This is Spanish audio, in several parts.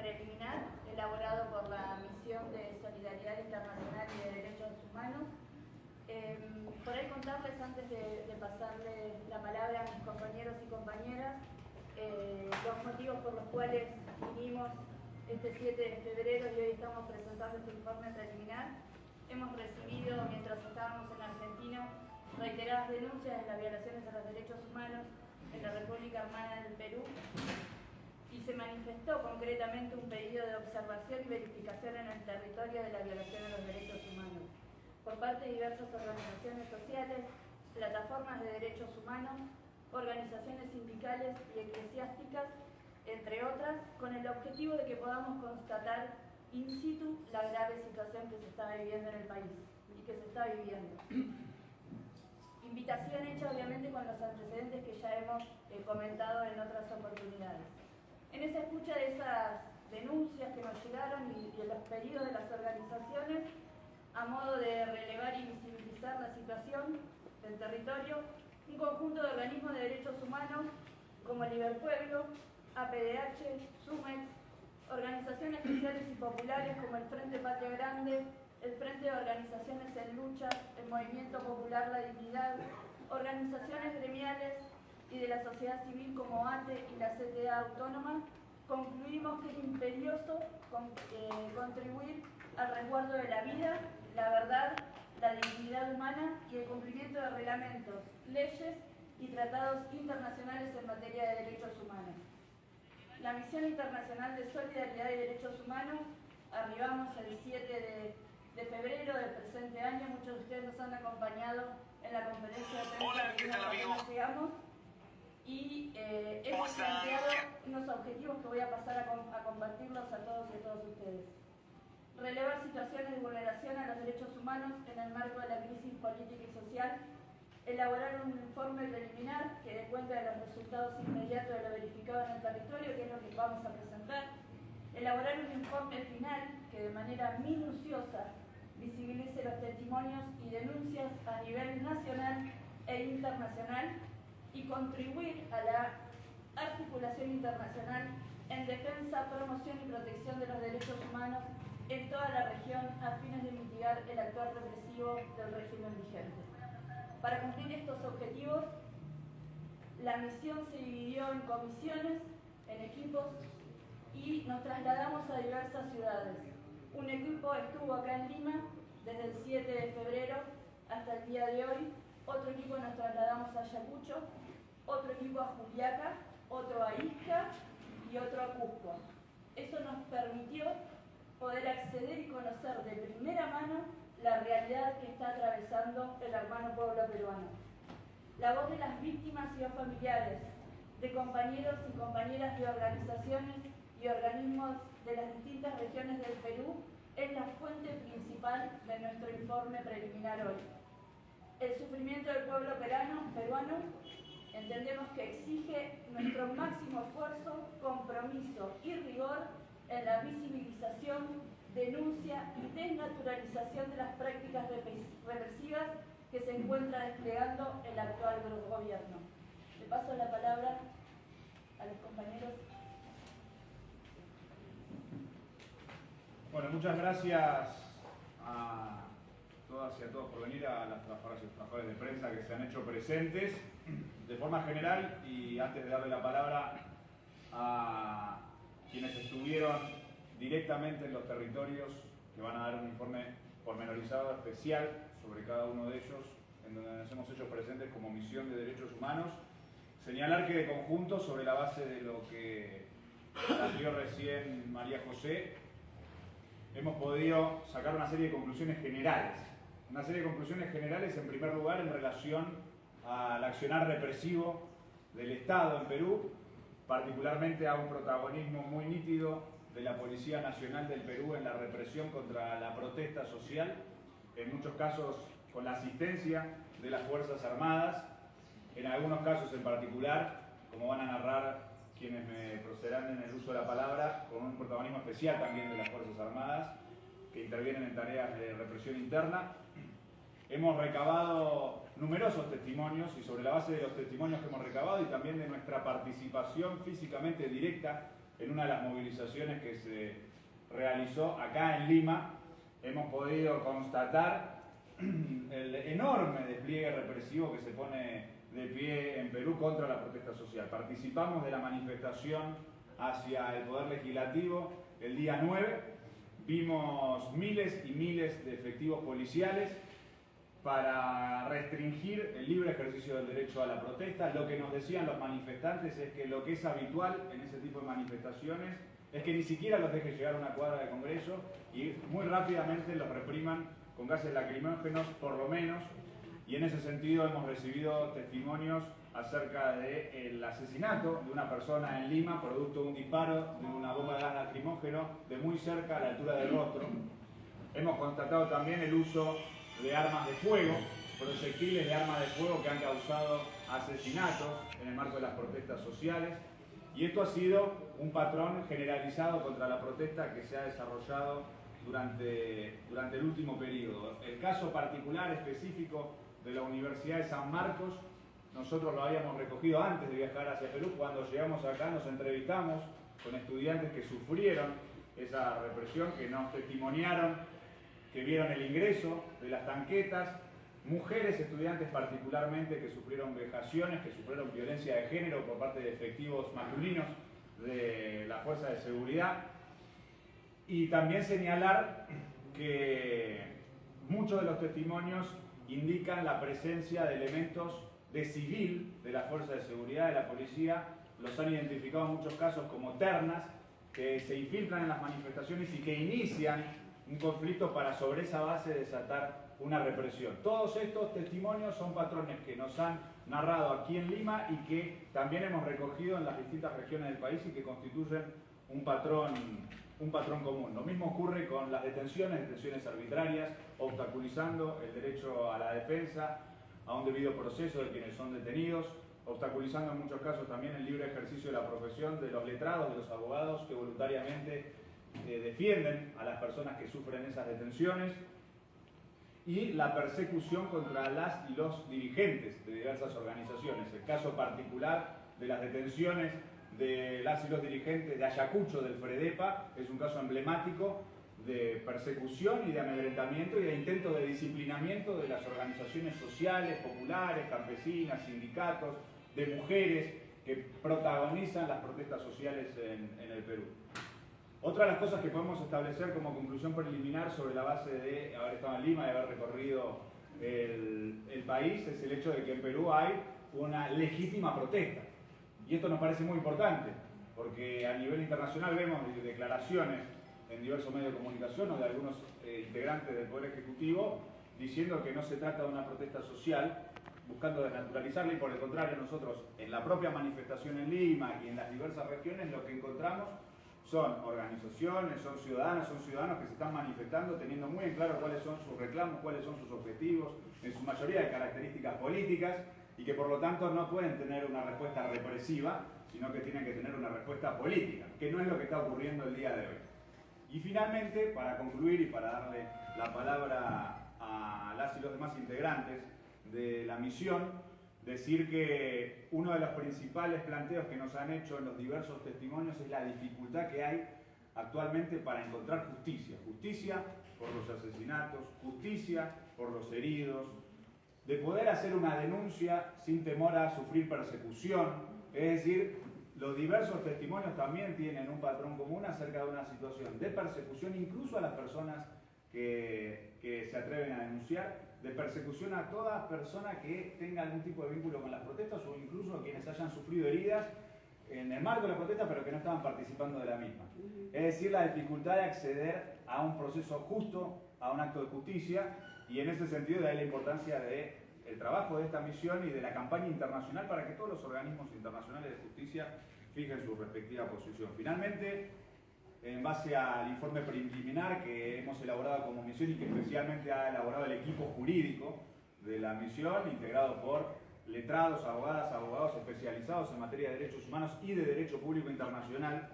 preliminar elaborado por la Misión de Solidaridad Internacional y de Derechos Humanos. Por ahí contarles, antes de pasarle la palabra a mis compañeros y compañeras, los motivos por los cuales vinimos este 7 de febrero y hoy estamos presentando este informe preliminar. Hemos recibido, mientras estábamos en Argentina, reiteradas denuncias de las violaciones a los derechos humanos en la República Hermana del Perú, y se manifestó concretamente un pedido de observación y verificación en el territorio de la violación de los derechos humanos por parte de diversas organizaciones sociales, plataformas de derechos humanos, organizaciones sindicales y eclesiásticas, entre otras, con el objetivo de que podamos constatar in situ la grave situación que se está viviendo en el país y que se está viviendo. Invitación hecha obviamente con los antecedentes que ya hemos comentado en otras oportunidades. En esa escucha de esas denuncias que nos llegaron y de los pedidos de las organizaciones, a modo de relevar y visibilizar la situación del territorio, un conjunto de organismos de derechos humanos como Liberpueblo, APDH, SUMEX, organizaciones sociales y populares como el Frente Patria Grande, el Frente de Organizaciones en Lucha, el Movimiento Popular La Dignidad, organizaciones gremiales y de la sociedad civil como ATE y la CTA Autónoma, concluimos que es imperioso contribuir al resguardo de la vida, la verdad, la dignidad humana y el cumplimiento de reglamentos, leyes y tratados internacionales en materia de derechos humanos. La Misión Internacional de Solidaridad y Derechos Humanos, arribamos el 7 de febrero del presente año. Muchos de ustedes nos han acompañado en la conferencia de prensa. Hola, ¿qué tal, amigo? Llegamos y hemos planteado unos objetivos que voy a pasar a compartirlos a todos y a todas ustedes. Relevar situaciones de vulneración a los derechos humanos en el marco de la crisis política y social, elaborar un informe preliminar que dé cuenta de los resultados inmediatos de lo verificado en el territorio, que es lo que vamos a presentar, elaborar un informe final que de manera minuciosa visibilice los testimonios y denuncias a nivel nacional e internacional y contribuir a la articulación internacional en defensa, promoción y protección de los derechos humanos en toda la región a fines de mitigar el actual represivo del régimen vigente. Para cumplir estos objetivos, la misión se dividió en comisiones, en equipos, y nos trasladamos a diversas ciudades. Un equipo estuvo acá en Lima desde el 7 de febrero hasta el día de hoy, otro equipo nos trasladamos a Ayacucho, otro equipo a Juliaca, otro a Ica y otro a Cusco. Eso nos permitió poder acceder y conocer de primera mano la realidad que está atravesando el hermano pueblo peruano. La voz de las víctimas y los familiares, de compañeros y compañeras de organizaciones y organismos de las distintas regiones del Perú es la fuente principal de nuestro informe preliminar hoy. El sufrimiento del pueblo peruano entendemos que exige nuestro máximo esfuerzo, compromiso y rigor en la visibilización, denuncia y desnaturalización de las prácticas represivas que se encuentra desplegando el actual gobierno. Le paso la palabra a los compañeros. Bueno, muchas gracias a todas y a todos por venir, a las trabajadoras y los trabajadores de prensa que se han hecho presentes de forma general, y antes de darle la palabra a quienes estuvieron directamente en los territorios, que van a dar un informe pormenorizado especial sobre cada uno de ellos, en donde nos hemos hecho presentes como Misión de Derechos Humanos, señalar que de conjunto, sobre la base de lo que planteó recién María José, hemos podido sacar una serie de conclusiones generales. Una serie de conclusiones generales, en primer lugar, en relación al accionar represivo del Estado en Perú, particularmente a un protagonismo muy nítido de la Policía Nacional del Perú en la represión contra la protesta social, en muchos casos con la asistencia de las Fuerzas Armadas, en algunos casos en particular, como van a narrar quienes me procederán en el uso de la palabra, con un protagonismo especial también de las Fuerzas Armadas, que intervienen en tareas de represión interna. Hemos recabado numerosos testimonios, y sobre la base de los testimonios que hemos recabado y también de nuestra participación físicamente directa en una de las movilizaciones que se realizó acá en Lima, hemos podido constatar el enorme despliegue represivo que se pone de pie en Perú contra la protesta social. Participamos de la manifestación hacia el Poder Legislativo el día 9, vimos miles y miles de efectivos policiales para restringir el libre ejercicio del derecho a la protesta. Lo que nos decían los manifestantes es que lo que es habitual en ese tipo de manifestaciones es que ni siquiera los deje llegar a una cuadra de Congreso y muy rápidamente los repriman con gases lacrimógenos, por lo menos, y en ese sentido hemos recibido testimonios acerca del asesinato de una persona en Lima, producto de un disparo de una bomba de gas lacrimógeno de muy cerca a la altura del rostro. Hemos constatado también el uso de armas de fuego, proyectiles de armas de fuego que han causado asesinatos en el marco de las protestas sociales, y esto ha sido un patrón generalizado contra la protesta que se ha desarrollado durante el último periodo. El caso particular específico de la Universidad de San Marcos, nosotros lo habíamos recogido antes de viajar hacia Perú. Cuando llegamos acá nos entrevistamos con estudiantes que sufrieron esa represión, que nos testimoniaron, que vieron el ingreso de las tanquetas, mujeres estudiantes particularmente que sufrieron vejaciones, que sufrieron violencia de género por parte de efectivos masculinos de la fuerza de seguridad. Y también señalar que muchos de los testimonios indican la presencia de elementos de civil de la fuerza de seguridad, de la policía. Los han identificado en muchos casos como ternas que se infiltran en las manifestaciones y que inician un conflicto para sobre esa base desatar una represión. Todos estos testimonios son patrones que nos han narrado aquí en Lima y que también hemos recogido en las distintas regiones del país y que constituyen un patrón común. Lo mismo ocurre con las detenciones arbitrarias, obstaculizando el derecho a la defensa, a un debido proceso de quienes son detenidos, obstaculizando en muchos casos también el libre ejercicio de la profesión de los letrados, de los abogados que voluntariamente defienden a las personas que sufren esas detenciones, y la persecución contra las y los dirigentes de diversas organizaciones. El caso particular de las detenciones de las y los dirigentes de Ayacucho del FREDEPA es un caso emblemático de persecución y de amedrentamiento y de intento de disciplinamiento de las organizaciones sociales, populares, campesinas, sindicatos, de mujeres que protagonizan las protestas sociales en el Perú. Otra de las cosas que podemos establecer como conclusión preliminar sobre la base de haber estado en Lima y haber recorrido el país es el hecho de que en Perú hay una legítima protesta. Y esto nos parece muy importante, porque a nivel internacional vemos declaraciones en diversos medios de comunicación o de algunos integrantes del Poder Ejecutivo diciendo que no se trata de una protesta social, buscando desnaturalizarla, y por el contrario nosotros en la propia manifestación en Lima y en las diversas regiones lo que encontramos son organizaciones, son ciudadanos que se están manifestando teniendo muy en claro cuáles son sus reclamos, cuáles son sus objetivos, en su mayoría de características políticas, y que por lo tanto no pueden tener una respuesta represiva, sino que tienen que tener una respuesta política, que no es lo que está ocurriendo el día de hoy. Y finalmente, para concluir y para darle la palabra a las y los demás integrantes de la misión, decir que uno de los principales planteos que nos han hecho en los diversos testimonios es la dificultad que hay actualmente para encontrar justicia. Justicia por los asesinatos, justicia por los heridos, de poder hacer una denuncia sin temor a sufrir persecución. Es decir, los diversos testimonios también tienen un patrón común acerca de una situación de persecución, incluso a las personas que se atreven a denunciar, de persecución a toda persona que tenga algún tipo de vínculo con las protestas o incluso a quienes hayan sufrido heridas en el marco de la protesta pero que no estaban participando de la misma. Es decir, la dificultad de acceder a un proceso justo, a un acto de justicia, y en ese sentido de ahí la importancia del trabajo de esta misión y de la campaña internacional para que todos los organismos internacionales de justicia fijen su respectiva posición. Finalmente, en base al informe preliminar que hemos elaborado como misión y que especialmente ha elaborado el equipo jurídico de la misión, integrado por letrados, abogados especializados en materia de derechos humanos y de derecho público internacional,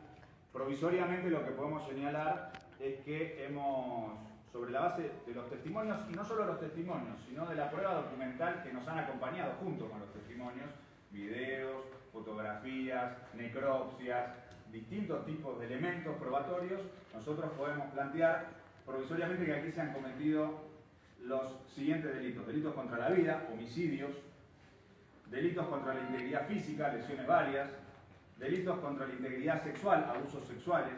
provisoriamente lo que podemos señalar es que hemos, sobre la base de los testimonios, y no solo los testimonios, sino de la prueba documental que nos han acompañado junto con los testimonios, videos, fotografías, necropsias, distintos tipos de elementos probatorios, nosotros podemos plantear provisoriamente que aquí se han cometido los siguientes delitos: delitos contra la vida, homicidios, delitos contra la integridad física, lesiones varias, delitos contra la integridad sexual, abusos sexuales,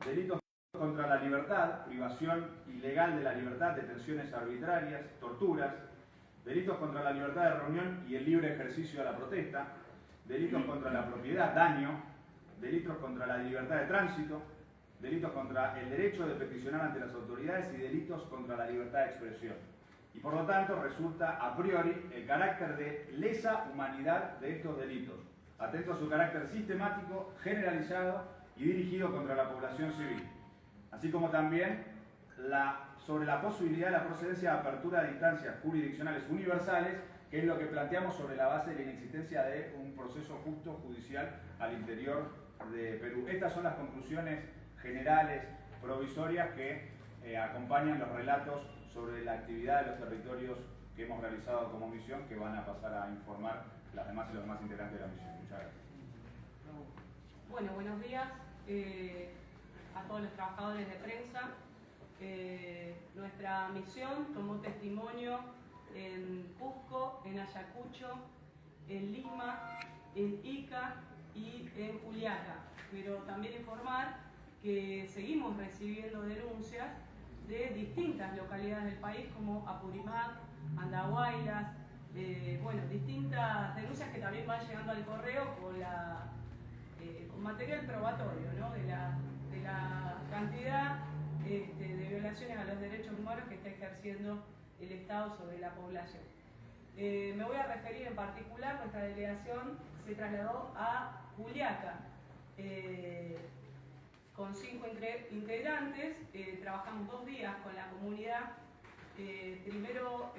delitos contra la libertad, privación ilegal de la libertad, detenciones arbitrarias, torturas, delitos contra la libertad de reunión y el libre ejercicio de la protesta, delitos contra la propiedad, daño, delitos contra la libertad de tránsito, delitos contra el derecho de peticionar ante las autoridades y delitos contra la libertad de expresión. Y por lo tanto resulta a priori el carácter de lesa humanidad de estos delitos, atento a su carácter sistemático, generalizado y dirigido contra la población civil, así como también sobre la posibilidad de la procedencia de apertura de instancias jurisdiccionales universales, que es lo que planteamos sobre la base de la inexistencia de un proceso justo judicial al interior de Perú. Estas son las conclusiones generales, provisorias, que acompañan los relatos sobre la actividad de los territorios que hemos realizado como misión, que van a pasar a informar las demás y los demás integrantes de la misión. Muchas gracias. Bueno, buenos días a todos los trabajadores de prensa. Nuestra misión tomó testimonio en Cusco, en Ayacucho, en Lima, en Ica y en Juliaca. Pero también informar que seguimos recibiendo denuncias de distintas localidades del país, como Apurímac, Andahuaylas, distintas denuncias que también van llegando al correo con material probatorio, ¿no? de la cantidad de violaciones a los derechos humanos que está ejerciendo el Estado sobre la población. Me voy a referir en particular, nuestra delegación se trasladó a Juliaca, con 5 integrantes. Trabajamos 2 días con la comunidad. Primero,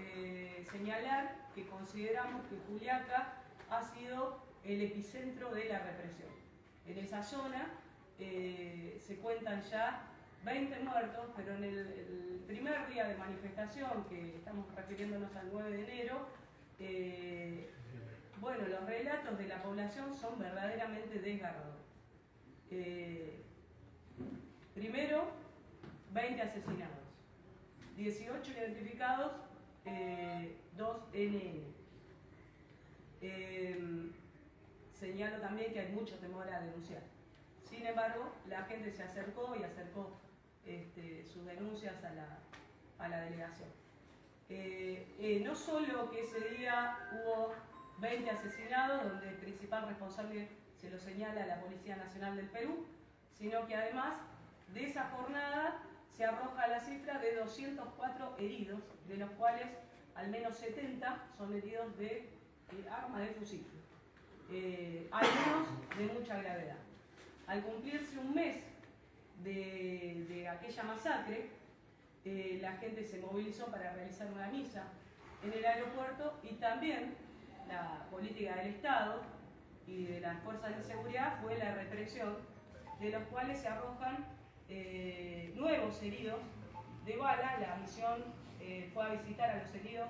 señalar que consideramos que Juliaca ha sido el epicentro de la represión. En esa zona se cuentan ya 20 muertos, pero en el primer día de manifestación, que estamos refiriéndonos al 9 de enero, los relatos de la población son verdaderamente desgarradores. Primero, 20 asesinados, 18 identificados, 2 NN. Señalo también que hay mucho temor a denunciar. Sin embargo, la gente se acercó y acercó sus denuncias a la delegación. No solo que ese día hubo 20 asesinados, donde el principal responsable se lo señala a la Policía Nacional del Perú, sino que además de esa jornada se arroja la cifra de 204 heridos, de los cuales al menos 70 son heridos de arma de fusil, algunos de mucha gravedad. Al cumplirse un mes de aquella masacre, la gente se movilizó para realizar una misa en el aeropuerto, y también la política del Estado y de las fuerzas de seguridad fue la represión, de los cuales se arrojan nuevos heridos de bala. La misión fue a visitar a los heridos,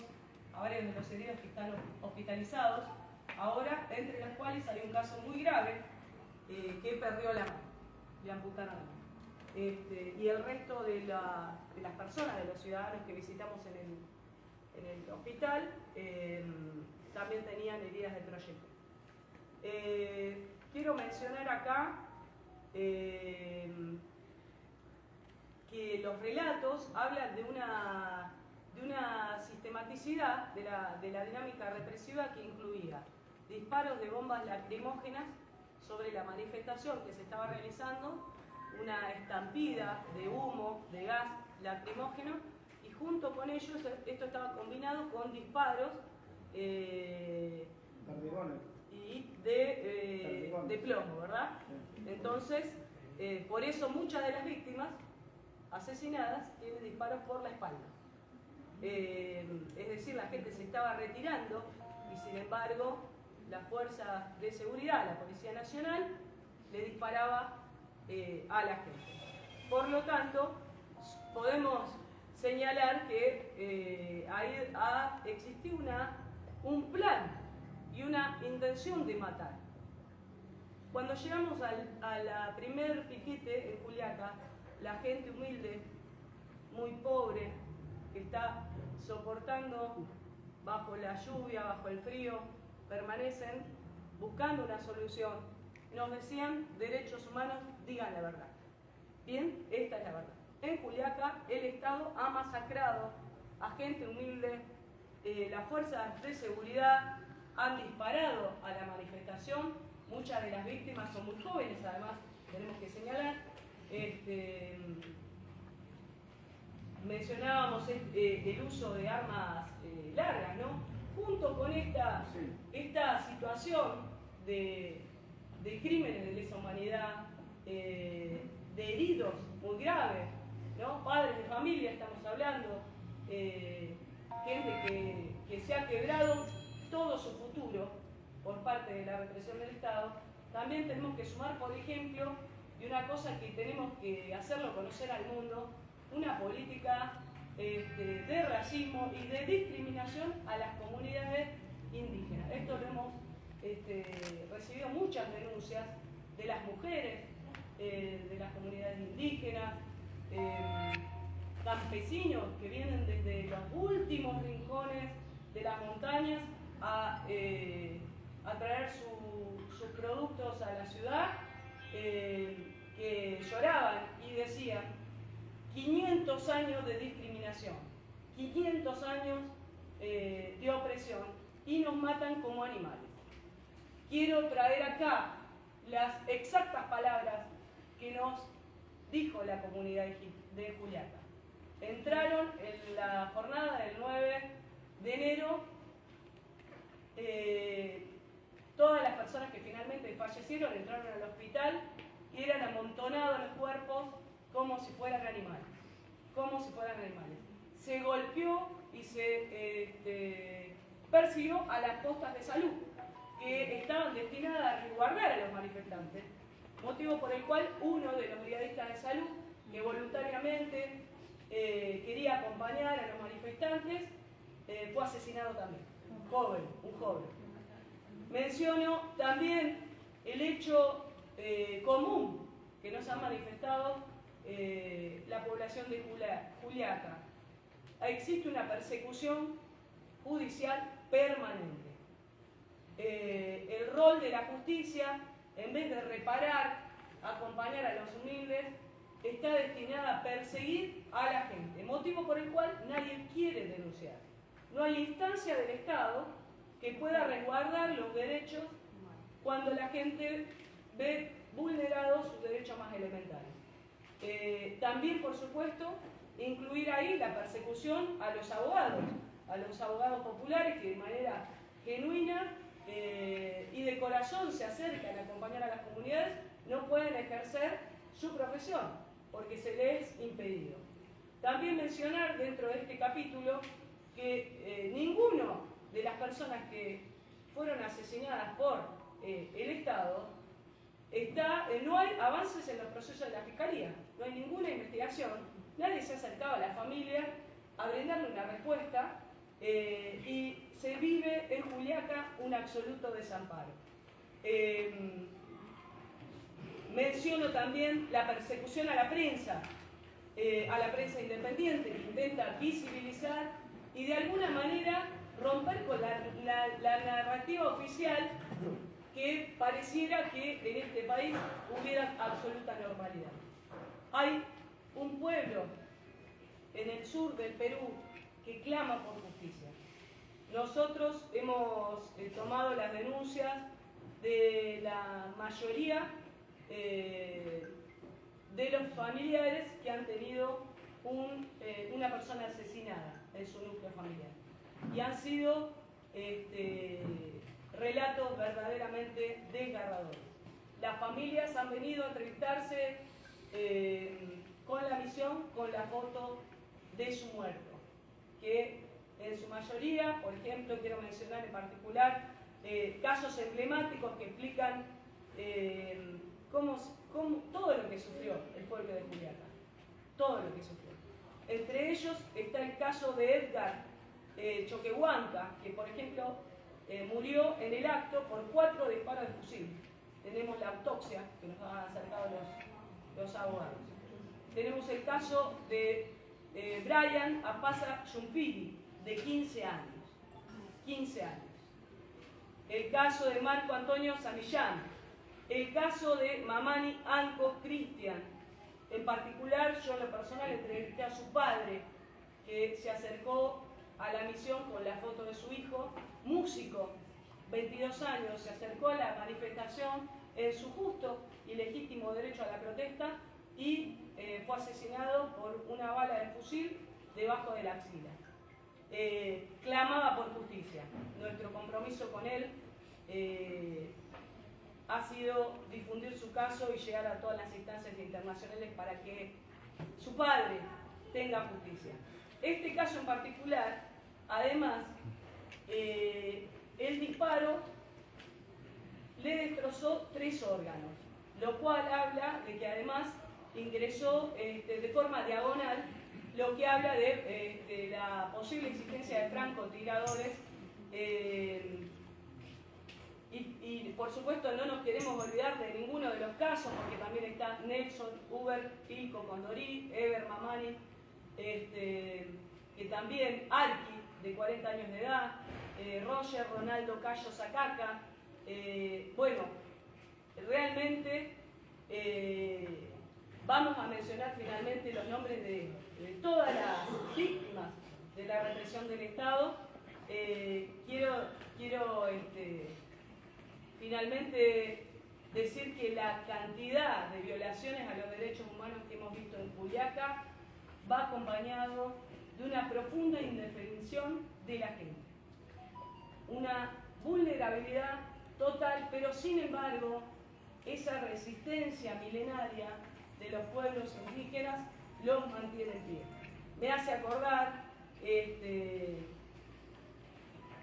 a varios de los heridos que están hospitalizados ahora, entre los cuales hay un caso muy grave que perdió la mano, le amputaron la mano. Y el resto de las personas, de los ciudadanos que visitamos en el hospital, también tenían heridas de proyectil. Quiero mencionar acá que los relatos hablan de una sistematicidad de la dinámica represiva, que incluía disparos de bombas lacrimógenas sobre la manifestación que se estaba realizando, una estampida de humo, de gas lacrimógeno, y junto con ellos esto estaba combinado con disparos y de plomo, ¿verdad? Entonces, por eso muchas de las víctimas asesinadas tienen disparos por la espalda. Es decir, la gente se estaba retirando y, sin embargo, las fuerzas de seguridad, la Policía Nacional, le disparaba a la gente. Por lo tanto, podemos señalar que ahí existió un plan y una intención de matar. Cuando llegamos a la primer piquete en Juliaca, la gente humilde, muy pobre, que está soportando bajo la lluvia, bajo el frío, permanecen buscando una solución. Nos decían, derechos humanos, digan la verdad. Bien, esta es la verdad. En Juliaca el Estado ha masacrado a gente humilde, las fuerzas de seguridad han disparado a la manifestación, muchas de las víctimas son muy jóvenes, además tenemos que señalar. Mencionábamos el uso de armas largas, ¿no? Junto con esta situación de crímenes de lesa humanidad, de heridos muy graves, ¿no? Padres de familia estamos hablando, gente que se ha quebrado todo su futuro por parte de la represión del Estado. También tenemos que sumar, por ejemplo, y una cosa que tenemos que hacerlo conocer al mundo, una política de racismo y de discriminación a las comunidades indígenas. Esto lo hemos recibido muchas denuncias de las mujeres, de las comunidades indígenas, campesinos que vienen desde los últimos rincones de las montañas a traer sus productos a la ciudad, que lloraban y decían 500 años de discriminación, 500 años de opresión y nos matan como animales. Quiero traer acá las exactas palabras que nos dijo la comunidad de Juliaca. Entraron en la jornada del 9 de enero todas las personas que finalmente fallecieron, entraron al hospital y eran amontonados los cuerpos como si fueran animales. Como si fueran animales. Se golpeó y se persiguió a las postas de salud, que estaban destinadas a resguardar a los manifestantes, motivo por el cual uno de los brigadistas de salud, que voluntariamente quería acompañar a los manifestantes, fue asesinado también, un joven. Menciono también el hecho común que nos ha manifestado la población de Juliaca. Existe una persecución judicial permanente. El rol de la justicia, en vez de reparar, acompañar a los humildes, está destinada a perseguir a la gente, motivo por el cual nadie quiere denunciar. No hay instancia del Estado que pueda resguardar los derechos cuando la gente ve vulnerados sus derechos más elementales. También, por supuesto, incluir ahí la persecución a los abogados populares que de manera genuina y de corazón se acercan a acompañar a las comunidades, no pueden ejercer su profesión porque se les es impedido. También mencionar dentro de este capítulo que ninguno de las personas que fueron asesinadas por el Estado no hay avances en los procesos de la Fiscalía, no hay ninguna investigación, nadie se ha acercado a la familia a brindarle una respuesta y se vive en Juliaca un absoluto desamparo. Menciono también la persecución a la prensa independiente, que intenta visibilizar y de alguna manera romper con la narrativa oficial que pareciera que en este país hubiera absoluta normalidad. Hay un pueblo en el sur del Perú que clama por justicia. Nosotros hemos tomado las denuncias de la mayoría de los familiares que han tenido una persona asesinada en su núcleo familiar. Y han sido relatos verdaderamente desgarradores. Las familias han venido a entrevistarse con la misión, con la foto de su muerto, que en su mayoría, por ejemplo, quiero mencionar en particular casos emblemáticos que explican cómo todo lo que sufrió el pueblo de Juliaca, todo lo que sufrió. Entre ellos está el caso de Edgar Choquehuanca, que por ejemplo murió en el acto por 4 disparos de fusil. tenemos la autopsia que nos han acercado los abogados. Tenemos el caso de Brian Apasa Yumpili, de 15 años. 15 años. El caso de Marco Antonio Samillán. El caso de Mamani Anco Cristian. En particular, yo en lo personal entrevisté a su padre, que se acercó a la misión con la foto de su hijo, músico, 22 años, se acercó a la manifestación en su justo y legítimo derecho a la protesta y fue asesinado por una bala de fusil debajo de la axila. Clamaba por justicia. Nuestro compromiso con él ha sido difundir su caso y llegar a todas las instancias internacionales para que su padre tenga justicia. Este caso en particular, además, el disparo le destrozó 3 órganos, lo cual habla de que además ingresó de forma diagonal, lo que habla de la posible existencia de francotiradores. Y por supuesto no nos queremos olvidar de ninguno de los casos, porque también está Nelson, Uber, Ilko Condorí, Eber Mamani, que también Arki, de 40 años de edad, Roger Ronaldo Cayo Sacaca. Bueno, realmente vamos a mencionar finalmente los nombres de todas las víctimas de la represión del Estado. Quiero finalmente decir que la cantidad de violaciones a los derechos humanos que hemos visto en Juliaca va acompañado de una profunda indefensión de la gente. Una vulnerabilidad total, pero sin embargo, esa resistencia milenaria de los pueblos indígenas los mantiene en pie. Me hace acordar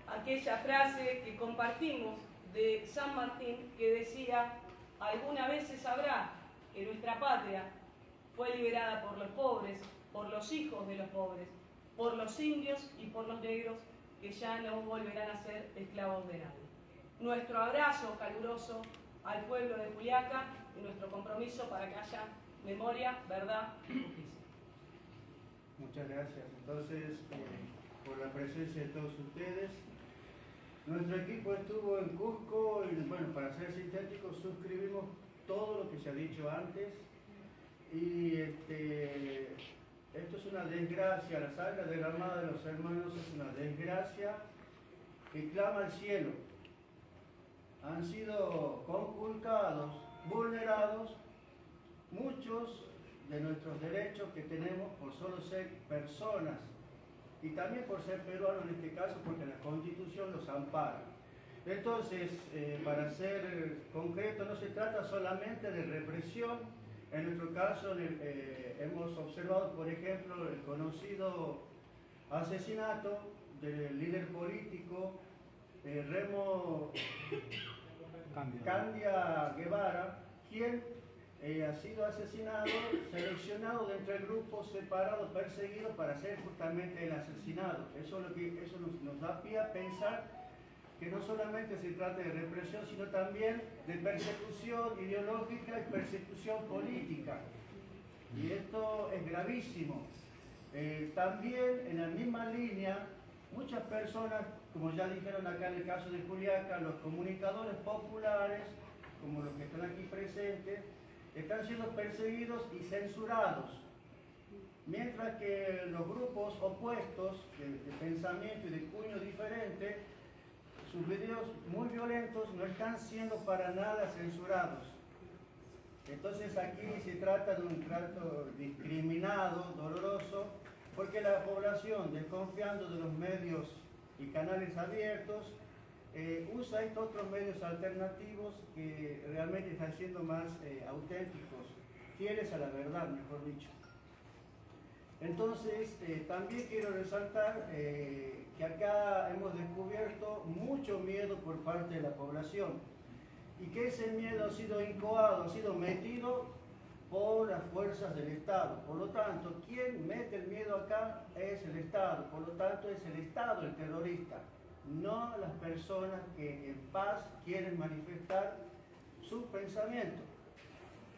aquella frase que compartimos de San Martín, que decía: alguna vez se sabrá que nuestra patria fue liberada por los pobres, por los hijos de los pobres, por los indios y por los negros, que ya no volverán a ser esclavos de nadie. Nuestro abrazo caluroso al pueblo de Juliaca y nuestro compromiso para que haya memoria, verdad y justicia. Muchas gracias. Entonces, por la presencia de todos ustedes. Nuestro equipo estuvo en Cusco y, bueno, para ser sintético, suscribimos todo lo que se ha dicho antes. Y esto es una desgracia, la sangre derramada de los hermanos es una desgracia que clama al cielo. Han sido conculcados, vulnerados muchos de nuestros derechos que tenemos por solo ser personas y también por ser peruanos en este caso, porque la Constitución los ampara. Entonces, para ser concreto, no se trata solamente de represión. En nuestro caso hemos observado, por ejemplo, el conocido asesinato del líder político Remo Candia Guevara, quien ha sido asesinado, seleccionado de entre grupos separados, perseguidos para ser justamente el asesinado. Eso nos da pie a pensar que no solamente se trata de represión, sino también de persecución ideológica y persecución política. Y esto es gravísimo. También en la misma línea, muchas personas, como ya dijeron acá en el caso de Juliaca, los comunicadores populares, como los que están aquí presentes, están siendo perseguidos y censurados, mientras que los grupos opuestos de pensamiento y de cuño diferente, sus videos muy violentos no están siendo para nada censurados. Entonces aquí se trata de un trato discriminado, doloroso, porque la población, desconfiando de los medios y canales abiertos, usa estos otros medios alternativos que realmente están siendo más auténticos, fieles a la verdad, mejor dicho. Entonces, también quiero resaltar que acá hemos descubierto mucho miedo por parte de la población y que ese miedo ha sido incoado, ha sido metido por las fuerzas del Estado. Por lo tanto, quien mete el miedo acá es el Estado, por lo tanto es el Estado el terrorista, no las personas que en paz quieren manifestar su pensamiento.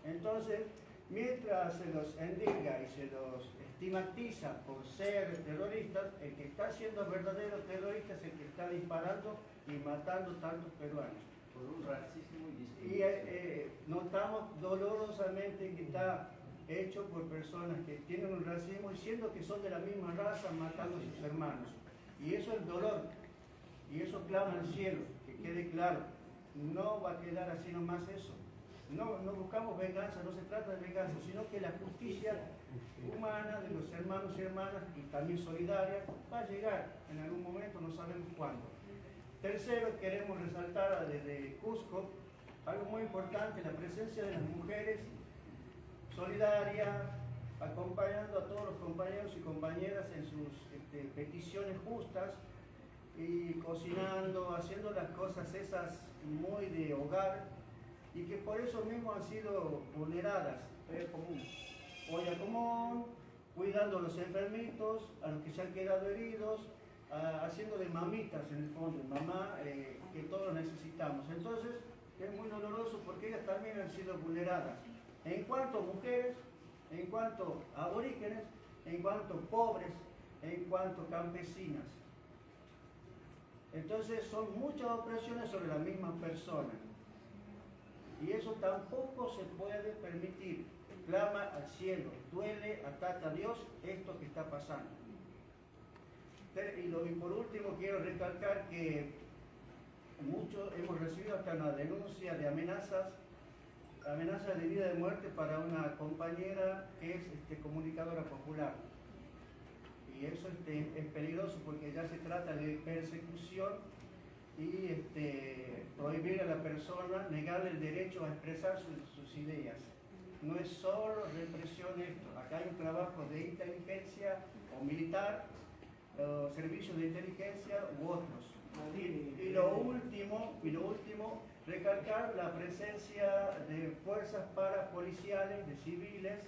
Entonces, mientras se los endilga y se los estigmatiza por ser terroristas, el que está siendo verdadero terrorista es el que está disparando y matando tantos peruanos. Por un racismo y Y discriminación. notamos dolorosamente que está hecho por personas que tienen un racismo y siendo que son de la misma raza matando a sus hermanos. Y eso es dolor. Y eso clama al cielo, que quede claro. No va a quedar así nomás eso. No buscamos venganza, no se trata de venganza, sino que la justicia humana de los hermanos y hermanas, y también solidaria, va a llegar en algún momento, no sabemos cuándo. Tercero, queremos resaltar desde Cusco algo muy importante, la presencia de las mujeres solidaria, acompañando a todos los compañeros y compañeras en sus peticiones justas y cocinando, haciendo las cosas esas muy de hogar y que por eso mismo han sido vulneradas. Olla común, cuidando a los enfermitos, a los que se han quedado heridos, haciendo de mamitas en el fondo, mamá, que todos necesitamos. Entonces, es muy doloroso porque ellas también han sido vulneradas. En cuanto a mujeres, en cuanto a aborígenes, en cuanto a pobres, en cuanto a campesinas. Entonces, son muchas opresiones sobre la misma persona. Y eso tampoco se puede permitir. Clama al cielo, duele, ataca a Dios esto que está pasando. Y por último quiero recalcar que muchos hemos recibido hasta una denuncia de amenazas de vida y de muerte para una compañera que es comunicadora popular. Y eso es peligroso porque ya se trata de persecución y prohibir a la persona, negarle el derecho a expresar sus ideas. No es solo represión esto, acá hay un trabajo de inteligencia o militar, servicios de inteligencia u otros. Y lo último, recalcar la presencia de fuerzas parapoliciales, de civiles,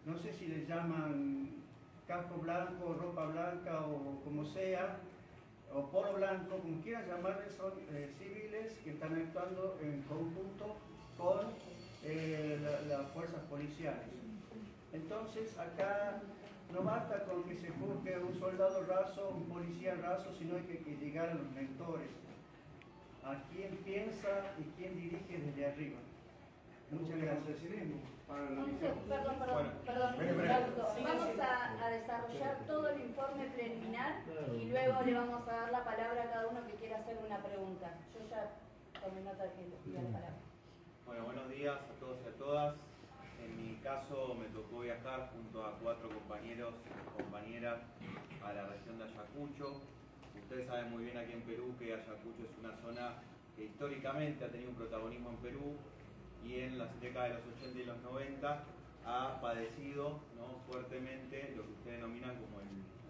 no sé si les llaman casco blanco, ropa blanca o como sea, o polo blanco, como quieran llamarles, son civiles que están actuando en conjunto con las fuerzas policiales. Entonces acá no basta con que se juzgue un soldado raso, un policía raso, sino hay que llegar a los mentores, a quién piensa y quién dirige desde arriba. Muchas gracias. Vamos a desarrollar todo el informe preliminar y luego le vamos a dar la palabra a cada uno que quiera hacer una pregunta. Yo ya tomé nota de que le pido la palabra. Bueno, buenos días a todos y a todas. En mi caso me tocó viajar junto a 4 compañeros y compañeras a la región de Ayacucho. Ustedes saben muy bien aquí en Perú que Ayacucho es una zona que históricamente ha tenido un protagonismo en Perú y en las décadas de los 80 y los 90 ha padecido, ¿no?, fuertemente lo que ustedes denominan como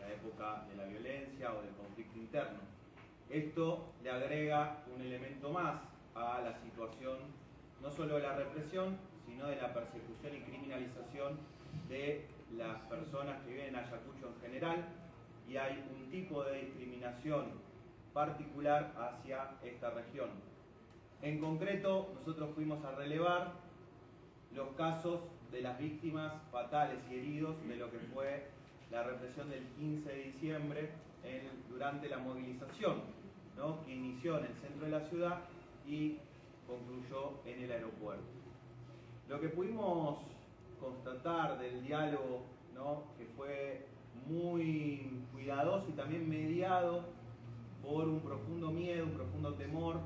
la época de la violencia o del conflicto interno. Esto le agrega un elemento más a la situación no solo de la represión, sino de la persecución y criminalización de las personas que viven en Ayacucho en general, y hay un tipo de discriminación particular hacia esta región. En concreto, nosotros fuimos a relevar los casos de las víctimas fatales y heridos de lo que fue la represión del 15 de diciembre durante la movilización, ¿no?, que inició en el centro de la ciudad y concluyó en el aeropuerto. Lo que pudimos constatar del diálogo, ¿no?, que fue muy cuidadoso y también mediado por un profundo miedo, un profundo temor,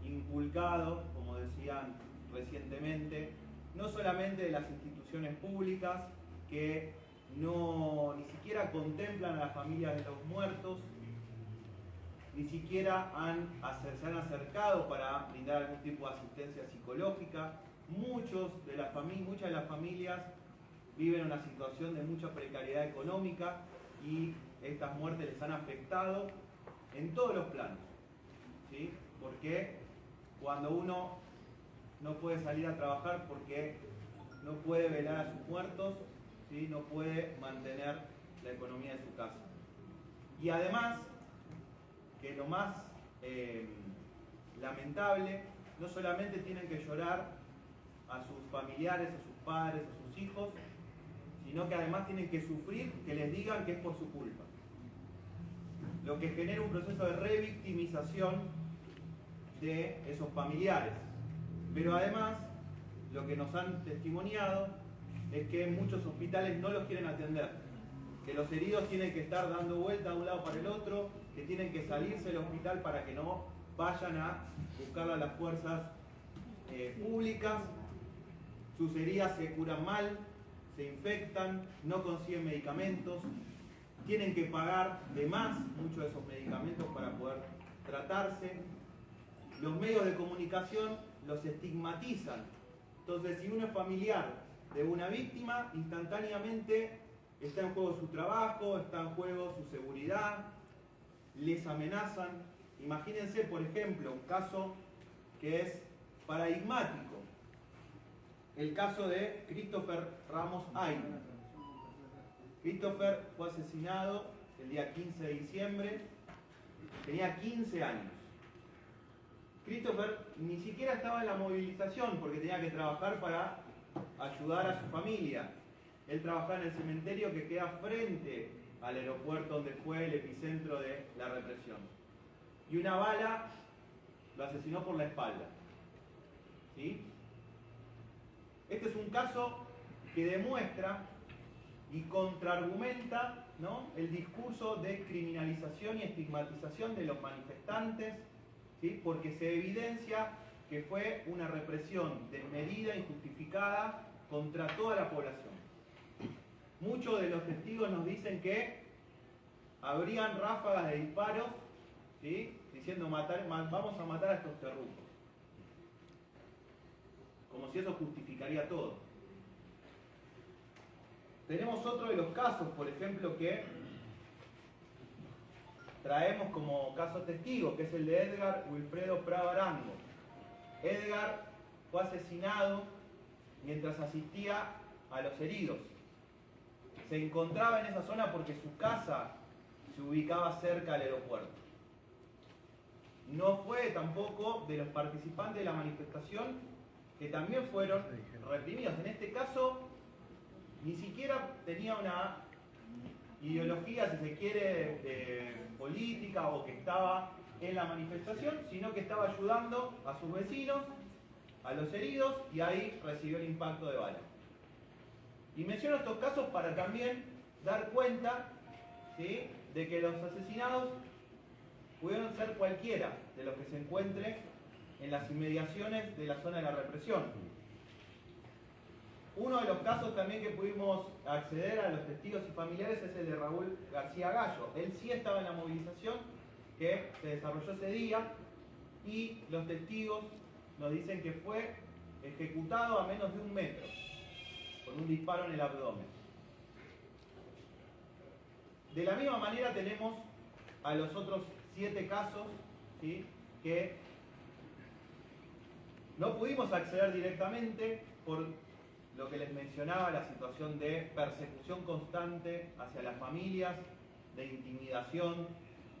inculcado, como decían recientemente, no solamente de las instituciones públicas que ni siquiera contemplan a las familias de los muertos, ni siquiera se han acercado para brindar algún tipo de asistencia psicológica. Muchas de las familias viven una situación de mucha precariedad económica y estas muertes les han afectado en todos los planos, ¿sí? Porque cuando uno no puede salir a trabajar porque no puede velar a sus muertos, ¿sí?, no puede mantener la economía de su casa. Y además, que lo más lamentable, no solamente tienen que llorar a sus familiares, a sus padres, a sus hijos, sino que además tienen que sufrir que les digan que es por su culpa. Lo que genera un proceso de revictimización de esos familiares. Pero además, lo que nos han testimoniado es que muchos hospitales no los quieren atender, que los heridos tienen que estar dando vuelta de un lado para el otro, que tienen que salirse del hospital para que no vayan a buscar a las fuerzas públicas. Sus heridas se curan mal, se infectan, no consiguen medicamentos, tienen que pagar de más muchos de esos medicamentos para poder tratarse. Los medios de comunicación los estigmatizan. Entonces, si uno es familiar de una víctima, instantáneamente está en juego su trabajo, está en juego su seguridad, les amenazan. Imagínense, por ejemplo, un caso que es paradigmático. El caso de Christopher Ramos Aina. Christopher fue asesinado el día 15 de diciembre, tenía 15 años. Christopher ni siquiera estaba en la movilización porque tenía que trabajar para ayudar a su familia. Él trabajaba en el cementerio que queda frente al aeropuerto donde fue el epicentro de la represión. Y una bala lo asesinó por la espalda. ¿Sí? Este es un caso que demuestra y contraargumenta, ¿no?, el discurso de criminalización y estigmatización de los manifestantes, ¿sí?, porque se evidencia que fue una represión desmedida, injustificada contra toda la población. Muchos de los testigos nos dicen que habrían ráfagas de disparos, ¿sí?, diciendo vamos a matar a estos terrucos. Como si eso justificaría todo. Tenemos otro de los casos, por ejemplo, que traemos como caso testigo, que es el de Edgar Wilfredo Prado Arango. Edgar fue asesinado mientras asistía a los heridos. Se encontraba en esa zona porque su casa se ubicaba cerca del aeropuerto. No fue tampoco de los participantes de la manifestación, que también fueron reprimidos. En este caso, ni siquiera tenía una ideología, si se quiere, política o que estaba en la manifestación, sino que estaba ayudando a sus vecinos, a los heridos, y ahí recibió el impacto de bala. Y menciono estos casos para también dar cuenta, ¿sí?, de que los asesinados pudieron ser cualquiera de los que se encuentre en las inmediaciones de la zona de la represión. Uno de los casos también que pudimos acceder a los testigos y familiares es el de Raúl García Gallo. Él sí estaba en la movilización que se desarrolló ese día y los testigos nos dicen que fue ejecutado a menos de 1 metro con un disparo en el abdomen. De la misma manera tenemos a los otros 7 casos, ¿sí?, que no pudimos acceder directamente por lo que les mencionaba, la situación de persecución constante hacia las familias, de intimidación,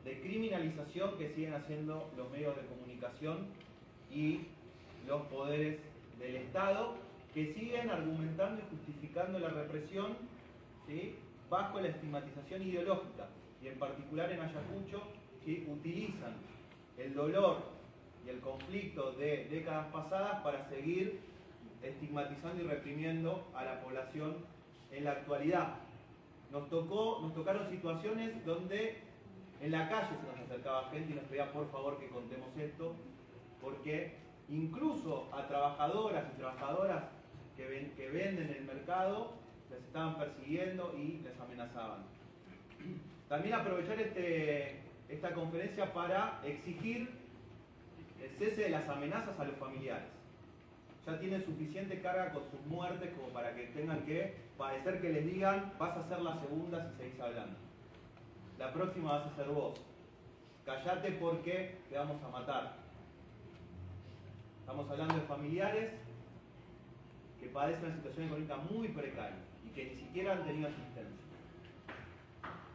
de criminalización que siguen haciendo los medios de comunicación y los poderes del Estado, que siguen argumentando y justificando la represión, ¿sí?, bajo la estigmatización ideológica, y en particular en Ayacucho, ¿sí?, utilizan el dolor y el conflicto de décadas pasadas para seguir estigmatizando y reprimiendo a la población en la actualidad. Nos tocaron situaciones donde en la calle se nos acercaba gente y nos pedía por favor que contemos esto, porque incluso a trabajadoras y trabajadoras que venden en el mercado les estaban persiguiendo y les amenazaban. También aprovechar esta conferencia para exigir el cese de las amenazas a los familiares. Ya tienen suficiente carga con sus muertes como para que tengan que padecer que les digan vas a ser la segunda si seguís hablando. La próxima vas a ser vos. Callate porque te vamos a matar. Estamos hablando de familiares que padecen una situación económica muy precaria y que ni siquiera han tenido asistencia.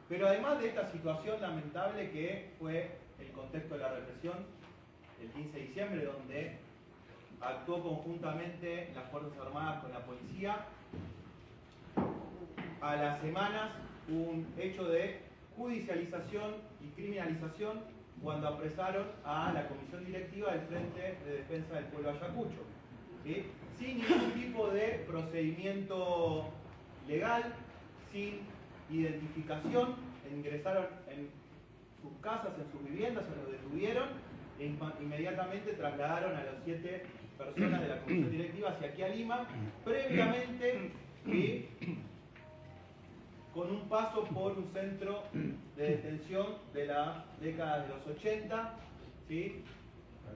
Pero además de esta situación lamentable que fue el contexto de la represión, el 15 de diciembre, donde actuó conjuntamente las Fuerzas Armadas con la policía. A las semanas hubo un hecho de judicialización y criminalización cuando apresaron a la comisión directiva del Frente de Defensa del Pueblo Ayacucho, ¿sí? Sin ningún tipo de procedimiento legal, sin identificación, ingresaron en sus casas, en sus viviendas, se los detuvieron e inmediatamente trasladaron a las 7 personas de la comisión directiva hacia aquí a Lima, previamente, ¿sí?, con un paso por un centro de detención de la década de los 80, ¿sí?,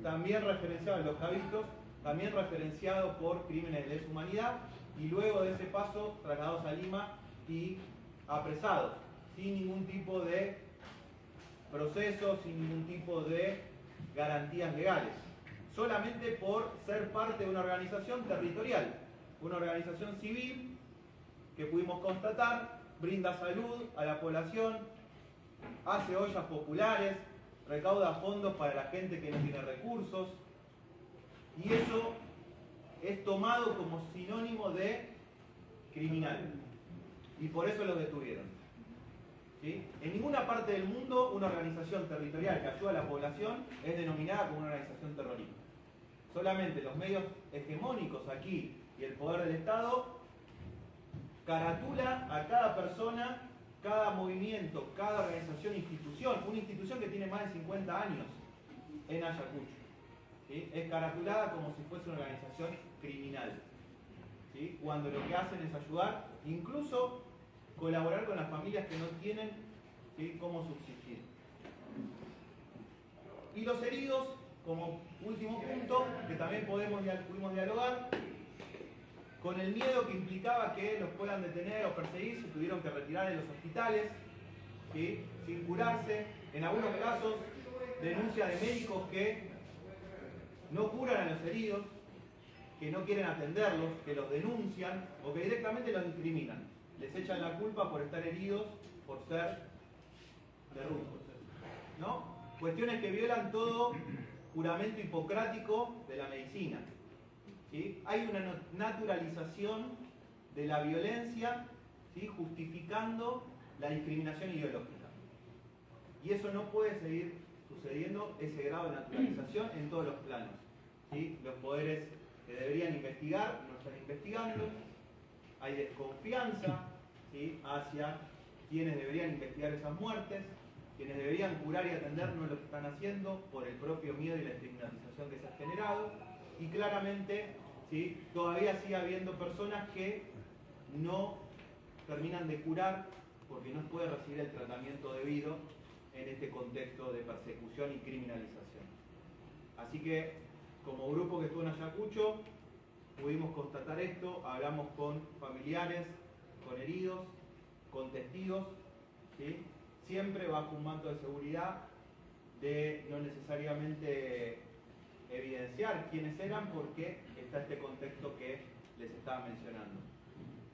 también referenciado en los Javitos, también referenciado por crímenes de lesa humanidad, y luego de ese paso trasladados a Lima y apresados, sin ningún tipo de proceso, sin ningún tipo de garantías legales, solamente por ser parte de una organización territorial, una organización civil que pudimos constatar brinda salud a la población, hace ollas populares, recauda fondos para la gente que no tiene recursos, y eso es tomado como sinónimo de criminal, y por eso los detuvieron. ¿Sí? En ninguna parte del mundo una organización territorial que ayuda a la población es denominada como una organización terrorista. Solamente los medios hegemónicos aquí y el poder del Estado caratula a cada persona, cada movimiento, cada organización, institución, una institución que tiene más de 50 años en Ayacucho, ¿sí?, es caratulada como si fuese una organización criminal, ¿sí?, cuando lo que hacen es ayudar, incluso colaborar con las familias que no tienen, ¿sí?, cómo subsistir. Y los heridos, como último punto, que también pudimos dialogar, con el miedo que implicaba que los puedan detener o perseguir, se tuvieron que retirar de los hospitales, ¿sí?, sin curarse. En algunos casos, denuncia de médicos que no curan a los heridos, que no quieren atenderlos, que los denuncian o que directamente los discriminan. Les echan la culpa por estar heridos, por ser derrumbos, ¿no? Cuestiones que violan todo juramento hipocrático de la medicina, ¿sí? Hay una naturalización de la violencia, ¿sí?, justificando la discriminación ideológica. Y eso no puede seguir sucediendo, ese grado de naturalización en todos los planos, ¿sí? Los poderes que deberían investigar no están investigando, hay desconfianza, ¿sí?, hacia quienes deberían investigar esas muertes, quienes deberían curar y atender no lo están haciendo por el propio miedo y la estigmatización que se ha generado, y claramente, ¿sí?, todavía sigue habiendo personas que no terminan de curar porque no pueden recibir el tratamiento debido en este contexto de persecución y criminalización. Así que, como grupo que estuvo en Ayacucho, pudimos constatar esto, hablamos con familiares, con heridos, con testigos, ¿sí?, siempre bajo un manto de seguridad, de no necesariamente evidenciar quiénes eran porque está este contexto que les estaba mencionando.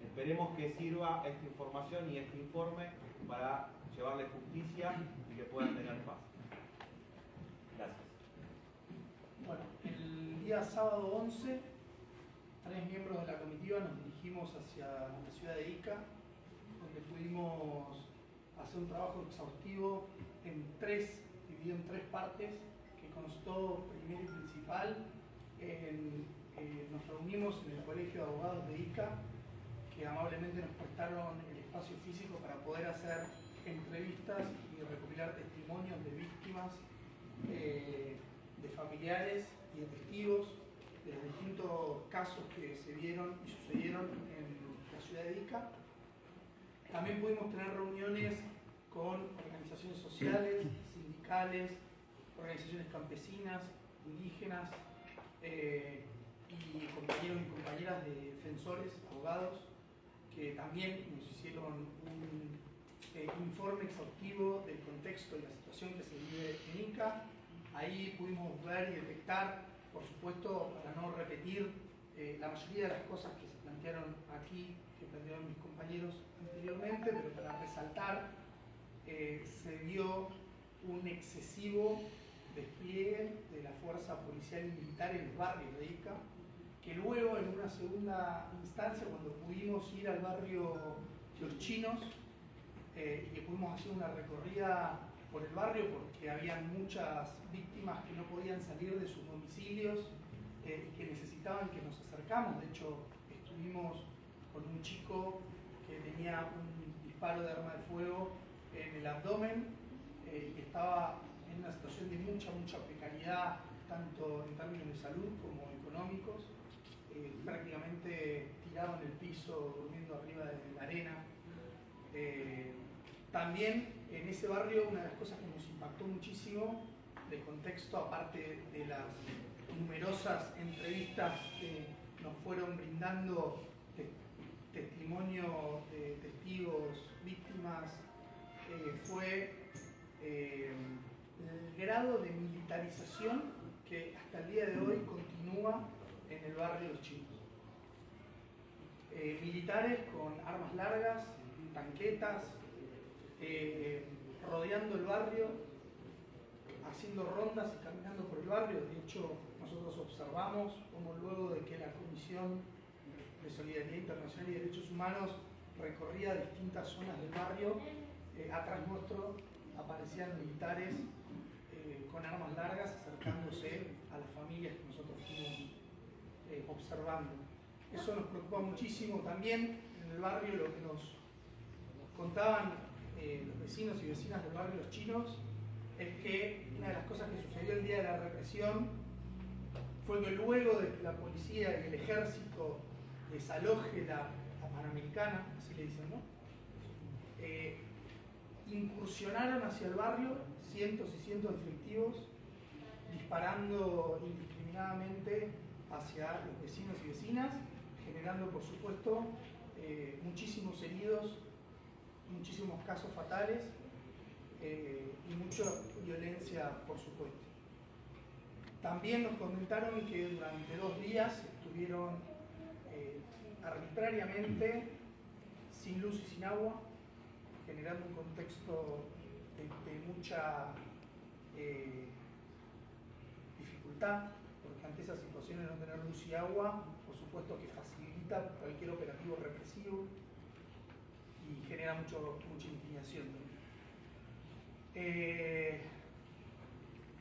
Esperemos que sirva esta información y este informe para llevarle justicia y que puedan tener paz. Gracias. Bueno, el día sábado 11, 3 miembros de la comitiva nos dirigimos hacia la ciudad de Ica, donde pudimos hacer un trabajo exhaustivo dividido en 3 partes, que constó primero y principal nos reunimos en el Colegio de Abogados de Ica, que amablemente nos prestaron el espacio físico para poder hacer entrevistas y recopilar testimonios de víctimas, de familiares y de testigos de los distintos casos que se vieron y sucedieron en la ciudad de Ica. También pudimos tener reuniones con organizaciones sociales, sindicales, organizaciones campesinas, indígenas, y compañeros y compañeras de defensores, abogados, que también nos hicieron un informe exhaustivo del contexto y la situación que se vive en Ica. Ahí pudimos ver y detectar, por supuesto, para no repetir la mayoría de las cosas que se plantearon aquí, que plantearon mis compañeros anteriormente, pero para resaltar, se vio un excesivo despliegue de la fuerza policial y militar en los barrios de Ica, que luego en una segunda instancia, cuando pudimos ir al barrio Los Chinos, y que pudimos hacer una recorrida por el barrio porque había muchas víctimas que no podían salir de sus domicilios y que necesitaban que nos acercamos. De hecho, estuvimos con un chico que tenía un disparo de arma de fuego en el abdomen y que estaba en una situación de mucha precariedad, tanto en términos de salud como económicos, prácticamente tirado en el piso, durmiendo arriba de la arena. También en ese barrio una de las cosas que nos impactó muchísimo de contexto, aparte de las numerosas entrevistas que nos fueron brindando testimonio de testigos, víctimas, fue el grado de militarización que hasta el día de hoy continúa en el barrio Los Chinos. Militares con armas largas, tanquetas, rodeando el barrio, haciendo rondas y caminando por el barrio. De hecho, nosotros observamos como luego de que la Comisión de Solidaridad Internacional y Derechos Humanos recorría distintas zonas del barrio, atrás nuestro aparecían militares con armas largas acercándose a las familias que nosotros fuimos observando. Eso nos preocupa muchísimo. También en el barrio lo que nos contaban los vecinos y vecinas del barrio Los Chinos es que una de las cosas que sucedió el día de la represión fue que luego de que la policía y el ejército desaloje la Panamericana, así le dicen, ¿no? Incursionaron hacia el barrio cientos y cientos de efectivos, disparando indiscriminadamente hacia los vecinos y vecinas, generando, por supuesto, muchísimos heridos, muchísimos casos fatales y mucha violencia, por supuesto. También nos comentaron que durante 2 días estuvieron arbitrariamente sin luz y sin agua, generando un contexto de mucha dificultad, porque ante esas situaciones de no tener luz y agua, por supuesto que facilita cualquier operativo represivo y genera mucha intimidación.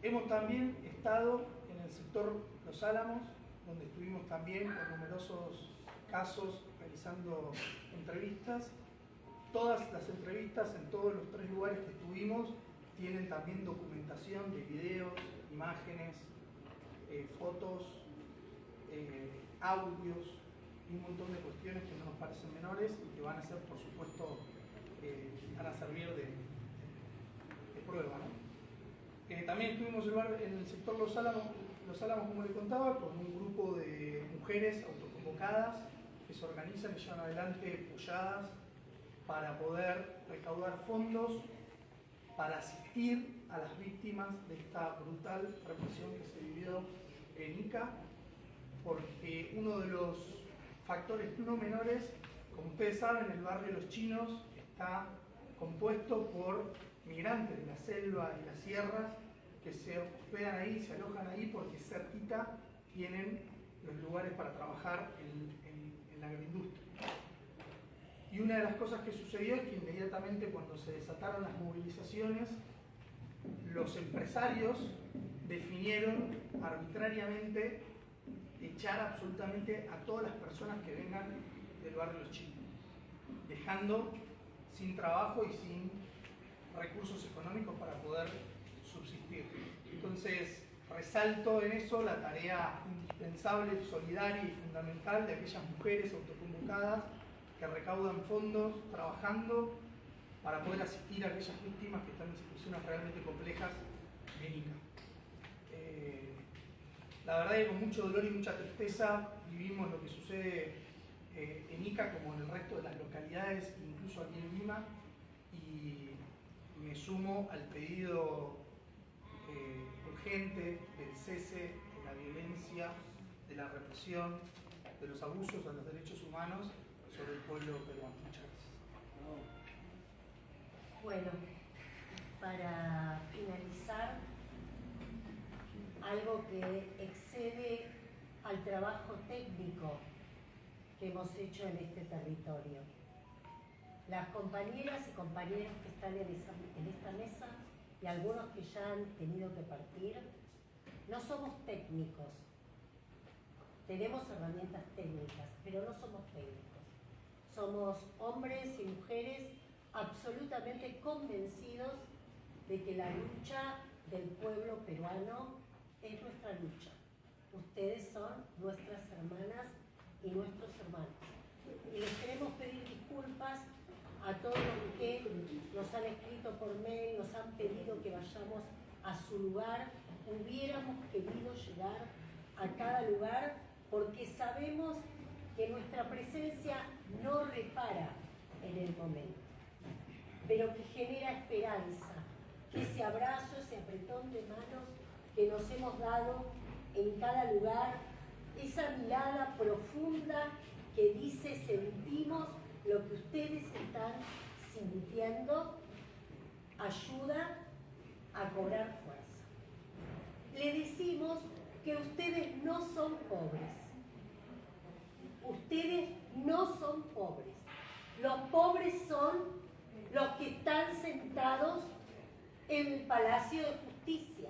Hemos también estado en el sector Los Álamos, donde estuvimos también con numerosos casos realizando entrevistas. Todas las entrevistas en todos los 3 lugares que estuvimos tienen también documentación de videos, imágenes, fotos, audios y un montón de cuestiones que no nos parecen menores y que van a ser, por supuesto, van a servir de prueba, ¿no? También estuvimos en el sector Los Álamos, como le contaba, con un grupo de mujeres autoconvocadas que se organizan y llevan adelante polladas para poder recaudar fondos para asistir a las víctimas de esta brutal represión que se vivió en Ica, porque uno de los factores no menores, como ustedes saben, el barrio Los Chinos está compuesto por migrantes de la selva y las sierras que se hospedan ahí, se alojan ahí porque cerquita tienen los lugares para trabajar en la agroindustria. Y una de las cosas que sucedió es que inmediatamente cuando se desataron las movilizaciones, los empresarios definieron arbitrariamente echar absolutamente a todas las personas que vengan del barrio Los Chinos, dejando sin trabajo y sin recursos económicos para poder subsistir. Entonces, resalto en eso la tarea indispensable, solidaria y fundamental de aquellas mujeres autoconvocadas que recaudan fondos trabajando para poder asistir a aquellas víctimas que están en situaciones realmente complejas en Ica. La verdad que con mucho dolor y mucha tristeza vivimos lo que sucede en Ica como en el resto de las localidades, incluso aquí en Lima, y me sumo al pedido urgente del cese de la violencia, de la represión, de los abusos a los derechos humanos sobre el pueblo peruano. Muchas gracias. Bueno, para finalizar, algo que excede al trabajo técnico que hemos hecho en este territorio. Las compañeras y compañeros que están en esta mesa y algunos que ya han tenido que partir, no somos técnicos. Tenemos herramientas técnicas, pero no somos técnicos. Somos hombres y mujeres absolutamente convencidos de que la lucha del pueblo peruano es nuestra lucha. Ustedes son nuestras hermanas y nuestros hermanos. Y les queremos pedir disculpas a todos los que nos han escrito por mail, nos han pedido que vayamos a su lugar. Hubiéramos querido llegar a cada lugar porque sabemos que nuestra presencia no repara en el momento, pero que genera esperanza, que ese abrazo, ese apretón de manos que nos hemos dado en cada lugar, esa mirada profunda que dice sentimos lo que ustedes están sintiendo, ayuda a cobrar fuerza. Le decimos que ustedes no son pobres. Ustedes no son pobres. Los pobres son los que están sentados en el Palacio de Justicia,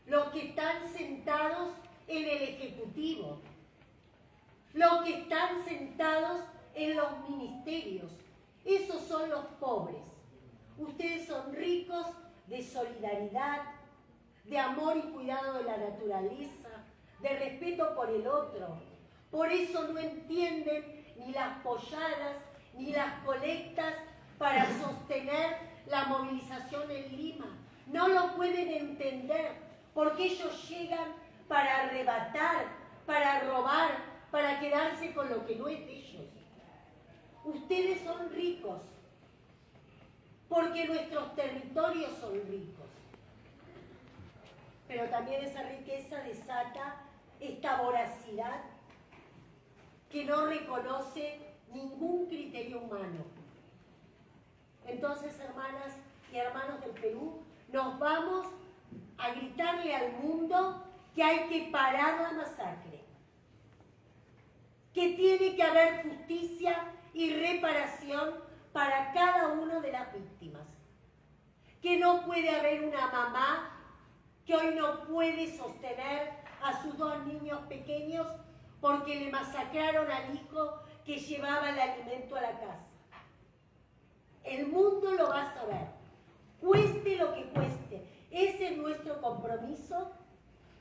los que están sentados en el Ejecutivo, los que están sentados en los ministerios. Esos son los pobres. Ustedes son ricos de solidaridad, de amor y cuidado de la naturaleza, de respeto por el otro. Por eso no entienden ni las polladas ni las colectas para sostener la movilización en Lima. No lo pueden entender porque ellos llegan para arrebatar, para robar, para quedarse con lo que no es de ellos. Ustedes son ricos porque nuestros territorios son ricos. Pero también esa riqueza desata esta voracidad que no reconoce ningún criterio humano. Entonces, hermanas y hermanos del Perú, nos vamos a gritarle al mundo que hay que parar la masacre, que tiene que haber justicia y reparación para cada una de las víctimas, que no puede haber una mamá que hoy no puede sostener a sus 2 niños pequeños porque le masacraron al hijo que llevaba el alimento a la casa. El mundo lo va a saber, cueste lo que cueste. Ese es nuestro compromiso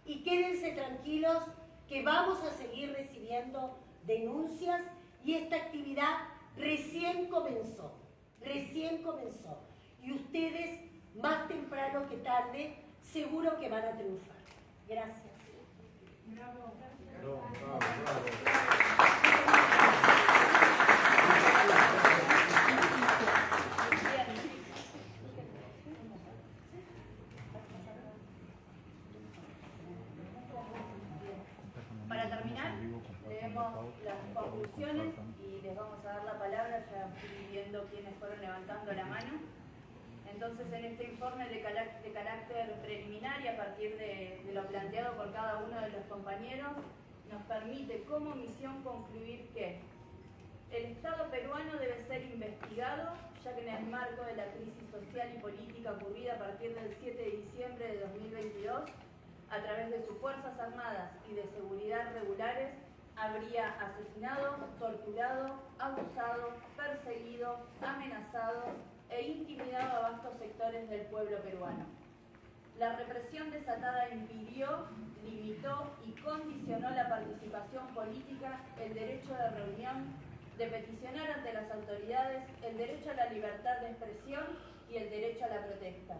y quédense tranquilos que vamos a seguir recibiendo denuncias y esta actividad recién comenzó. Y ustedes, más temprano que tarde, seguro que van a triunfar. Gracias. Bravo. Para terminar, leemos las conclusiones y les vamos a dar la palabra, ya fui viendo quiénes fueron levantando la mano. Entonces, en este informe de carácter preliminar y a partir de lo planteado por cada uno de los compañeros, nos permite como misión concluir que el Estado peruano debe ser investigado, ya que en el marco de la crisis social y política ocurrida a partir del 7 de diciembre de 2022, a través de sus Fuerzas Armadas y de Seguridad regulares, habría asesinado, torturado, abusado, perseguido, amenazado e intimidado a vastos sectores del pueblo peruano. La represión desatada impidió, limitó y condicionó la participación política, el derecho de reunión, de peticionar ante las autoridades, el derecho a la libertad de expresión y el derecho a la protesta.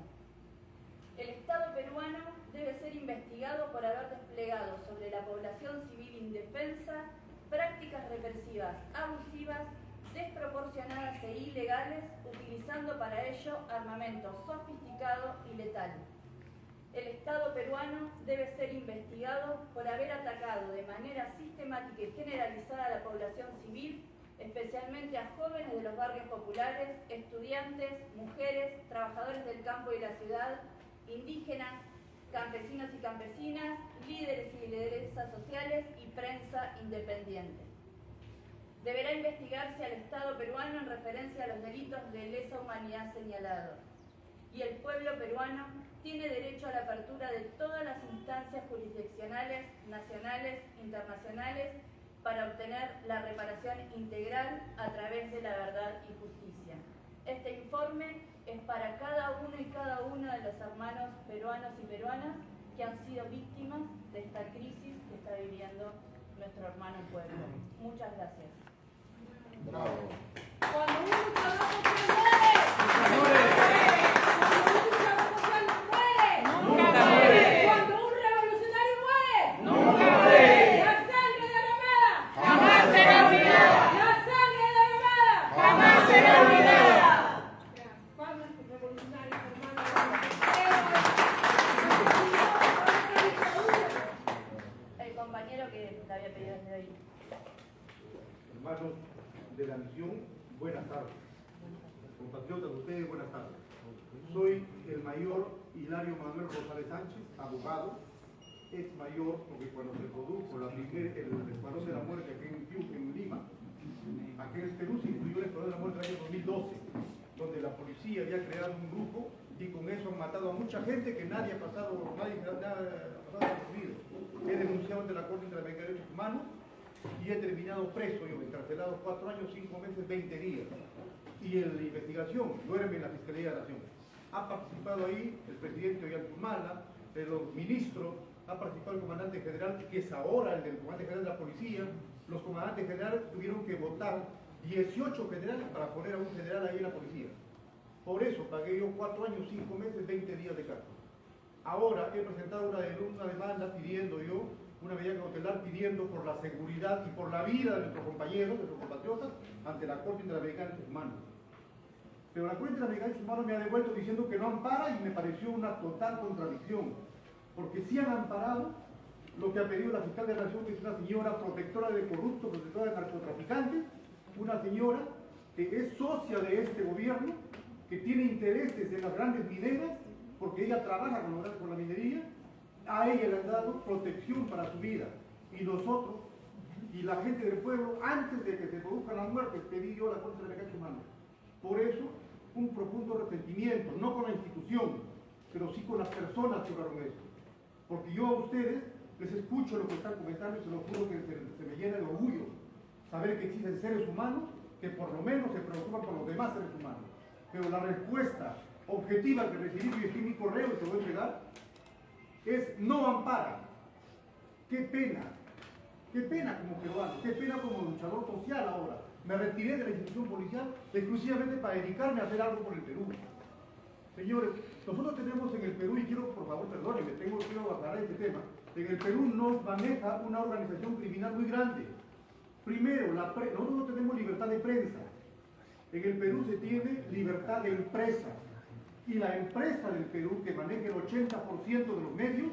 El Estado peruano debe ser investigado por haber desplegado sobre la población civil indefensa prácticas represivas, abusivas, desproporcionadas e ilegales, utilizando para ello armamento sofisticado y letal. El Estado peruano debe ser investigado por haber atacado de manera sistemática y generalizada a la población civil, especialmente a jóvenes de los barrios populares, estudiantes, mujeres, trabajadores del campo y la ciudad, indígenas, campesinos y campesinas, líderes y lideresas sociales y prensa independiente. Deberá investigarse al Estado peruano en referencia a los delitos de lesa humanidad señalados. Y el pueblo peruano tiene derecho a la apertura de todas las instancias jurisdiccionales, nacionales, internacionales, para obtener la reparación integral a través de la verdad y justicia. Este informe es para cada uno y cada una de los hermanos peruanos y peruanas que han sido víctimas de esta crisis que está viviendo nuestro hermano pueblo. Muchas gracias. Bravo. Cuando un trabajo se muere, Nunca muere. cuando un revolucionario muere, Nunca muere. la sangre derramada Jamás será olvidada. la sangre derramada Jamás será olvidada. El compañero que le había pedido desde ahí. Hermanos de la misión, buenas tardes. Compatriotas de ustedes, buenas tardes. Soy el mayor Hilario Manuel Rosales Sánchez, abogado, ex mayor, porque cuando se produjo el Escuadrón de la Muerte aquí en Piuc, en Lima, aquí en Perú se incluyó el Escuadrón de la Muerte en el año 2012, donde la policía había creado un grupo y con eso han matado a mucha gente que nadie ha pasado desapercibido. He denunciado ante la Corte Interamericana de Derechos Humanos y he terminado preso, yo encarcelado 4 años, 5 meses, 20 días. Y en la investigación duerme en la Fiscalía de la Nación. Ha participado ahí el presidente Ollanta, los ministros, ha participado el comandante general, que es ahora el del comandante general de la policía. Los comandantes generales tuvieron que votar 18 generales para poner a un general ahí en la policía. Por eso pagué yo 4 años, 5 meses, 20 días de cárcel. Ahora he presentado una demanda pidiendo yo, una medida cautelar pidiendo por la seguridad y por la vida de nuestros compañeros, de nuestros compatriotas, ante la Corte Interamericana de Derechos Humanos. Pero la Corte Interamericana de Derechos Humanos me ha devuelto diciendo que no ampara y me pareció una total contradicción, porque sí han amparado lo que ha pedido la fiscal de la Nación, que es una señora protectora de corruptos, protectora de narcotraficantes, una señora que es socia de este gobierno, que tiene intereses en las grandes mineras, porque ella trabaja con la minería. A ella le han dado protección para su vida. Y nosotros, y la gente del pueblo, antes de que se produzcan las muertes, pedí yo la Corte de Derechos Humanos. Por eso, un profundo resentimiento, no con la institución, pero sí con las personas que obraron esto. Porque yo a ustedes les escucho lo que están comentando y se lo juro que se me llena de orgullo saber que existen seres humanos que por lo menos se preocupan por los demás seres humanos. Pero la respuesta objetiva que recibí, y escribí mi correo y se lo voy a entregar, es no ampara. Qué pena como peruano, qué pena como luchador social ahora. Me retiré de la institución policial exclusivamente para dedicarme a hacer algo por el Perú. Señores, nosotros tenemos en el Perú, y quiero, por favor, perdónenme, quiero aclarar este tema, en el Perú nos maneja una organización criminal muy grande. Primero, nosotros no tenemos libertad de prensa. En el Perú se tiene libertad de empresa. Y la empresa del Perú, que maneja el 80% de los medios,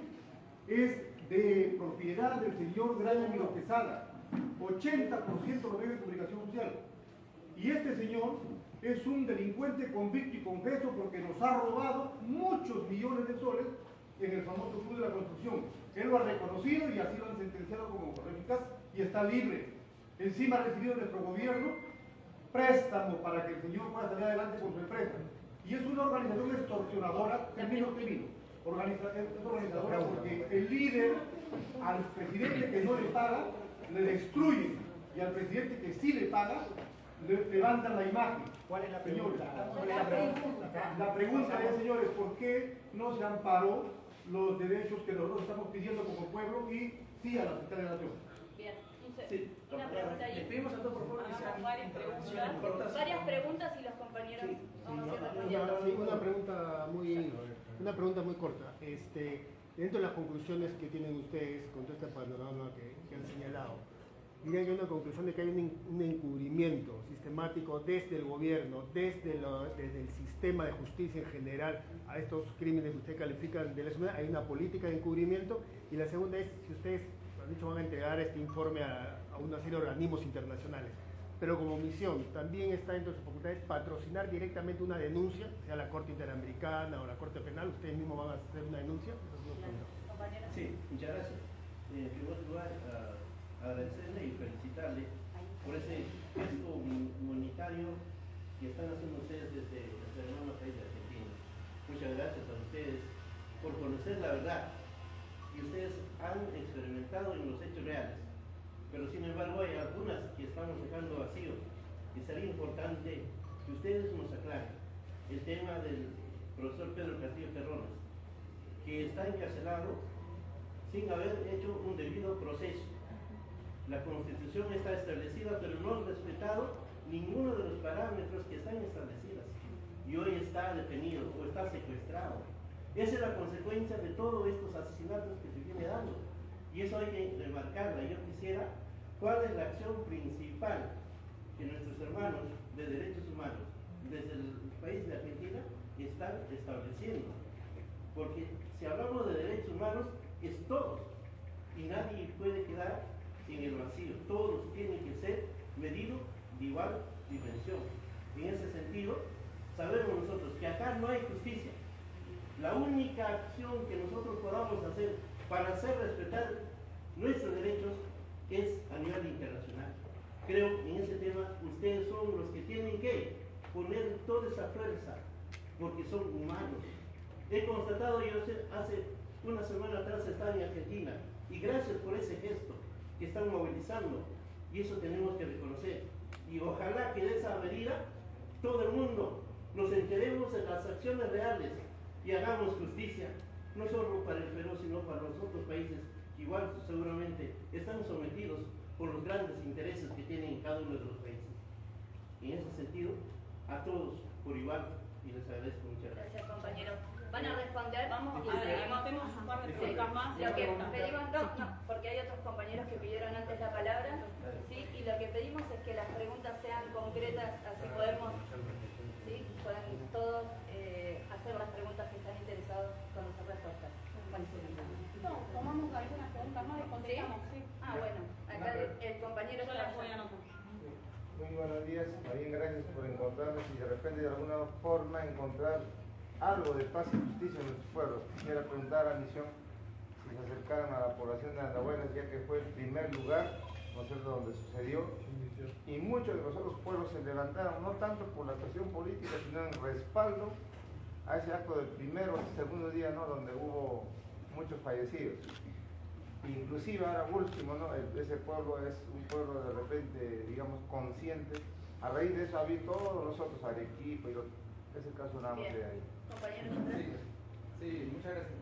es de propiedad del señor Graña Miro Quesada. 80% de los medios de comunicación social. Y este señor es un delincuente convicto y confeso porque nos ha robado muchos millones de soles en el famoso Club de la Construcción. Él lo ha reconocido y así lo han sentenciado como eficaz y está libre. Encima ha recibido nuestro gobierno préstamo para que el señor pueda salir adelante con su empresa. Y es una organización extorsionadora, termino. Es organizadora porque el líder al presidente que no le paga, le destruyen, y al presidente que sí le paga, le levantan la imagen. ¿Cuál es la pregunta? La pregunta es, señores, ¿por qué no se amparó los derechos que nosotros estamos pidiendo como pueblo y sí a la Fiscalía de la Nación? Bien, Sí. una pregunta ahí. Les pedimos a todos, por favor, que sean Varias intervenciones cortas. preguntas y los compañeros vamos a ir respondiendo. Una pregunta muy corta. Dentro de las conclusiones que tienen ustedes con todo este panorama que han señalado, diría yo una conclusión de que hay un encubrimiento sistemático desde el gobierno, desde el sistema de justicia en general a estos crímenes que usted califica de lesa humanidad. Hay una política de encubrimiento. Y la segunda es si ustedes han dicho van a entregar este informe a una serie de organismos internacionales. pero como misión también está dentro de sus facultades patrocinar directamente una denuncia, sea la Corte Interamericana o la Corte Penal, ustedes mismos van a hacer una denuncia. Sí, muchas gracias. En primer lugar, agradecerle y felicitarle por ese gesto humanitario que están haciendo ustedes desde el hermano país de Argentina. Muchas gracias a ustedes por conocer la verdad y ustedes han experimentado en los hechos reales. Pero sin embargo hay algunas que estamos dejando vacíos y sería importante que ustedes nos aclaren el tema del profesor Pedro Castillo Terrones, que está encarcelado sin haber hecho un debido proceso. La Constitución está establecida, pero no han respetado ninguno de los parámetros que están establecidos. Y hoy está detenido o está secuestrado. Esa es la consecuencia de todos estos asesinatos que se viene dando. Y eso hay que remarcarla. Yo quisiera, ¿cuál es la acción principal que nuestros hermanos de derechos humanos desde el país de Argentina están estableciendo? Porque si hablamos de derechos humanos, es todos. Y nadie puede quedar en el vacío. Todos tienen que ser medidos de igual dimensión. En ese sentido, sabemos nosotros que acá no hay justicia. La única acción que nosotros podamos hacer para hacer respetar nuestros derechos es a nivel internacional. Creo que en ese tema ustedes son los que tienen que poner toda esa fuerza, porque son humanos. He constatado, yo hace una semana atrás estaba en Argentina, y gracias por ese gesto que están movilizando, y eso tenemos que reconocer. Y ojalá que de esa medida todo el mundo nos enteremos en las acciones reales y hagamos justicia, no solo para el Perú, sino para los otros países que igual seguramente están sometidos por los grandes intereses que tienen cada uno de los países. En ese sentido, a todos por igual, y les agradezco muchas gracias. Gracias, compañero. Van a responder, vamos y Además, tenemos un par de preguntas más. Lo que pedimos, no, porque hay otros compañeros que pidieron antes la palabra, ¿sí? Y lo que pedimos es que las preguntas sean concretas, así podemos, ¿sí? Puedan todos hacer las preguntas que están interesados con las respuestas. No, tomamos algunas preguntas más y contestamos, sí. Ah, bueno, acá el compañero Yo las voy a anotar. Muy buenos días, María, gracias por encontrarnos y de repente de alguna forma encontrar algo de paz y justicia en nuestros pueblos. Quisiera preguntar a Misión si se acercaron a la población de Andahuaylas, ya que fue el primer lugar, ¿no es cierto?, donde sucedió, y muchos de los otros pueblos se levantaron, no tanto por la cuestión política, sino en respaldo a ese acto del primero o segundo día, ¿no?, donde hubo muchos fallecidos. Inclusive ahora último, ¿no?, ese pueblo es un pueblo de repente, digamos, consciente. A raíz de eso ha habido todos los otros, Arequipa y es el caso nada más de ahí. Sí, muchas gracias.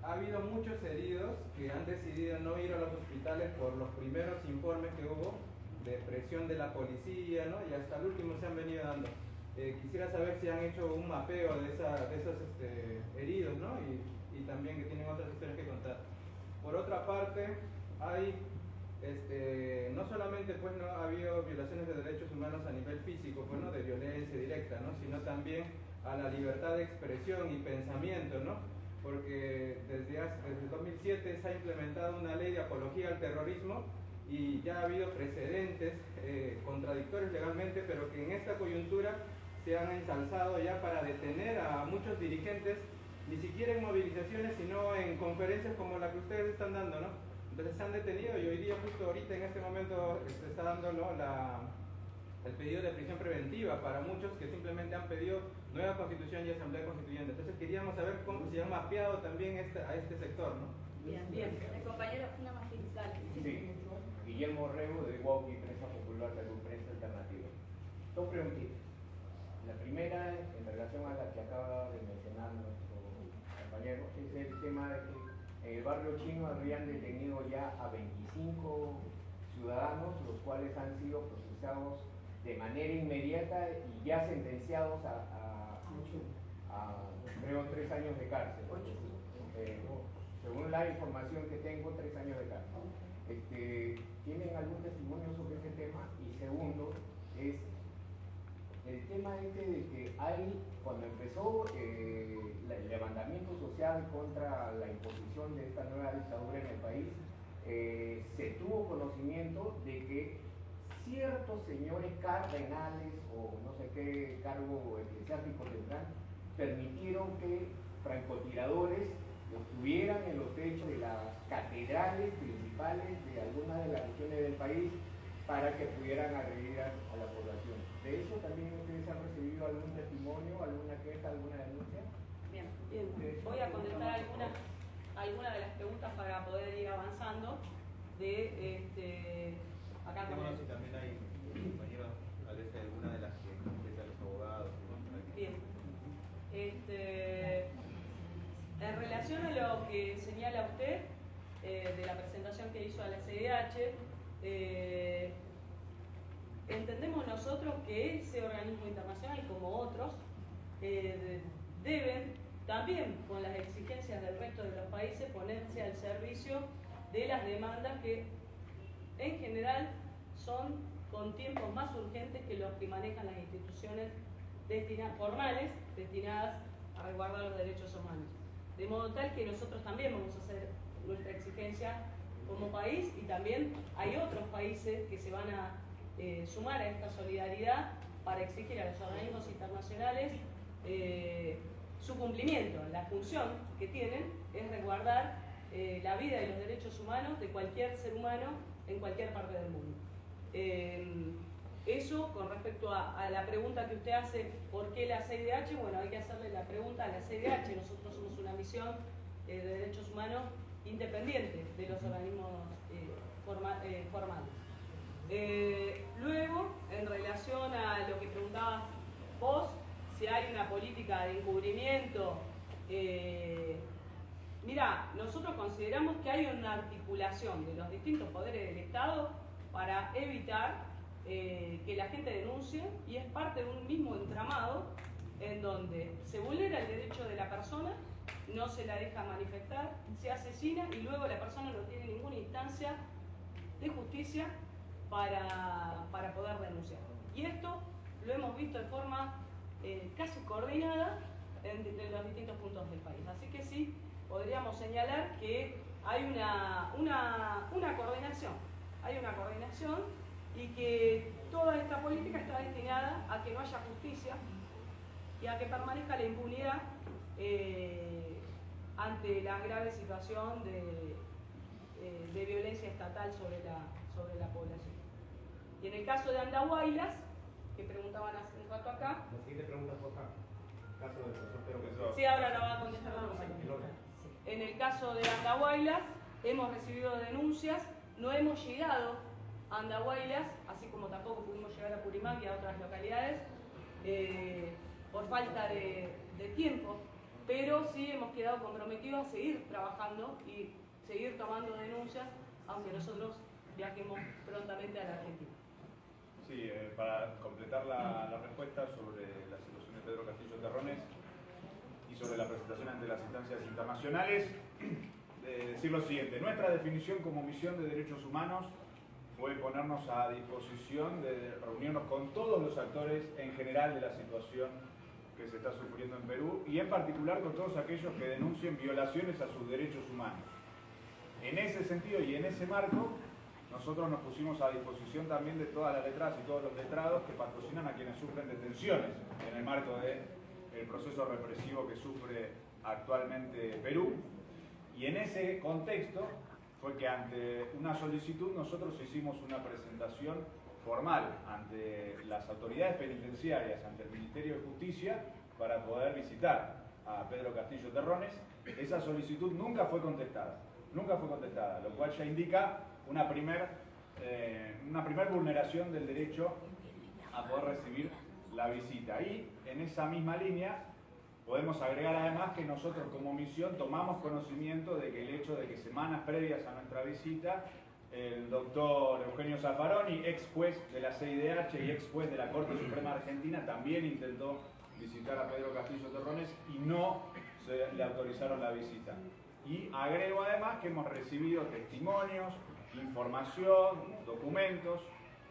Ha habido muchos heridos que han decidido no ir a los hospitales por los primeros informes que hubo de presión de la policía, ¿no? Y hasta el último se han venido dando. Quisiera saber si han hecho un mapeo de esos heridos, ¿no? Y también que tienen otras historias que contar. Por otra parte, hay no solamente pues no ha habido violaciones de derechos humanos a nivel físico, pues, ¿no?, de violencia directa, ¿no?, sino también a la libertad de expresión y pensamiento, ¿no? Porque desde el 2007 se ha implementado una ley de apología al terrorismo y ya ha habido precedentes contradictorios legalmente, pero que en esta coyuntura se han ensalzado ya para detener a muchos dirigentes, ni siquiera en movilizaciones, sino en conferencias como la que ustedes están dando, ¿no? Entonces se han detenido y hoy día, justo ahorita en este momento, se está dando, ¿no?, el pedido de prisión preventiva para muchos que simplemente han pedido nueva constitución y asamblea constituyente. Entonces queríamos saber cómo se han mapeado también a este sector, ¿no? Bien. El compañero, una más fiscal. Sí, Guillermo Rego de Guauqui, Prensa Popular de Prensa Alternativa. Dos preguntitas. La primera, en relación a la que acaba de mencionar nuestro compañero, es el tema de que en el barrio chino habrían detenido ya a 25 ciudadanos, los cuales han sido procesados de manera inmediata y ya sentenciados a creo 3 años de cárcel. Según la información que tengo, 3 años de cárcel. ¿Tienen algún testimonio sobre ese tema? Y segundo, es el tema de que cuando empezó el levantamiento social contra la imposición de esta nueva dictadura en el país, se tuvo conocimiento de que ciertos señores cardenales o no sé qué cargo eclesiástico tendrán, permitieron que francotiradores estuvieran en los techos de las catedrales principales de algunas de las regiones del país para que pudieran agredir a la población. ¿De eso también ustedes han recibido algún testimonio, alguna queja, alguna denuncia? Bien, voy a contestar algunas de las preguntas para poder ir avanzando. Acá si también hay compañeros, tal vez alguna de las que competen los abogados. Bien. En relación a lo que señala usted de la presentación que hizo a la CIDH, entendemos nosotros que ese organismo internacional, como otros, deben también, con las exigencias del resto de los países, ponerse al servicio de las demandas que en general son con tiempos más urgentes que los que manejan las instituciones formales destinadas a resguardar los derechos humanos. De modo tal que nosotros también vamos a hacer nuestra exigencia como país, y también hay otros países que se van a sumar a esta solidaridad para exigir a los organismos internacionales su cumplimiento. La función que tienen es resguardar la vida y los derechos humanos de cualquier ser humano en cualquier parte del mundo. Eso con respecto a la pregunta que usted hace, ¿por qué la CIDH? Bueno, hay que hacerle la pregunta a la CIDH. Nosotros somos una misión de derechos humanos independiente de los organismos formales. Luego, en relación a lo que preguntabas vos, si hay una política de encubrimiento, mira, nosotros consideramos que hay una articulación de los distintos poderes del Estado para evitar que la gente denuncie, y es parte de un mismo entramado en donde se vulnera el derecho de la persona, no se la deja manifestar, se asesina y luego la persona no tiene ninguna instancia de justicia para poder denunciar. Y esto lo hemos visto de forma casi coordinada en los distintos puntos del país. Así que sí, podríamos señalar que hay una coordinación. Hay una coordinación y que toda esta política está destinada a que no haya justicia y a que permanezca la impunidad ante la grave situación de violencia estatal sobre la población. Y en el caso de Andahuaylas, que preguntaban hace un rato acá. La siguiente pregunta fue acá. Caso del profesor Pedro. Sí, ahora la va a contestar la compañera. En el caso de Andahuaylas, hemos recibido denuncias, no hemos llegado a Andahuaylas, así como tampoco pudimos llegar a Purimán y a otras localidades, por falta de tiempo, pero sí hemos quedado comprometidos a seguir trabajando y seguir tomando denuncias, aunque nosotros viajemos prontamente a la Argentina. Sí, para completar la respuesta sobre la situación de Pedro Castillo Terrones y sobre la presentación ante las instancias internacionales, decir lo siguiente: nuestra definición como misión de derechos humanos fue ponernos a disposición de reunirnos con todos los actores en general de la situación que se está sufriendo en Perú, y en particular con todos aquellos que denuncien violaciones a sus derechos humanos. En ese sentido y en ese marco, nosotros nos pusimos a disposición también de todas las letradas y todos los letrados que patrocinan a quienes sufren detenciones en el marco del proceso represivo que sufre actualmente Perú. Y en ese contexto fue que ante una solicitud nosotros hicimos una presentación formal ante las autoridades penitenciarias, ante el Ministerio de Justicia, para poder visitar a Pedro Castillo Terrones. Esa solicitud nunca fue contestada, lo cual ya indica una primer vulneración del derecho a poder recibir la visita. Y en esa misma línea podemos agregar además que nosotros como misión tomamos conocimiento de que el hecho de que semanas previas a nuestra visita, el doctor Eugenio Zaffaroni, ex juez de la CIDH y ex juez de la Corte Suprema Argentina, también intentó visitar a Pedro Castillo Terrones y no le autorizaron la visita. Y agrego además que hemos recibido testimonios, información, documentos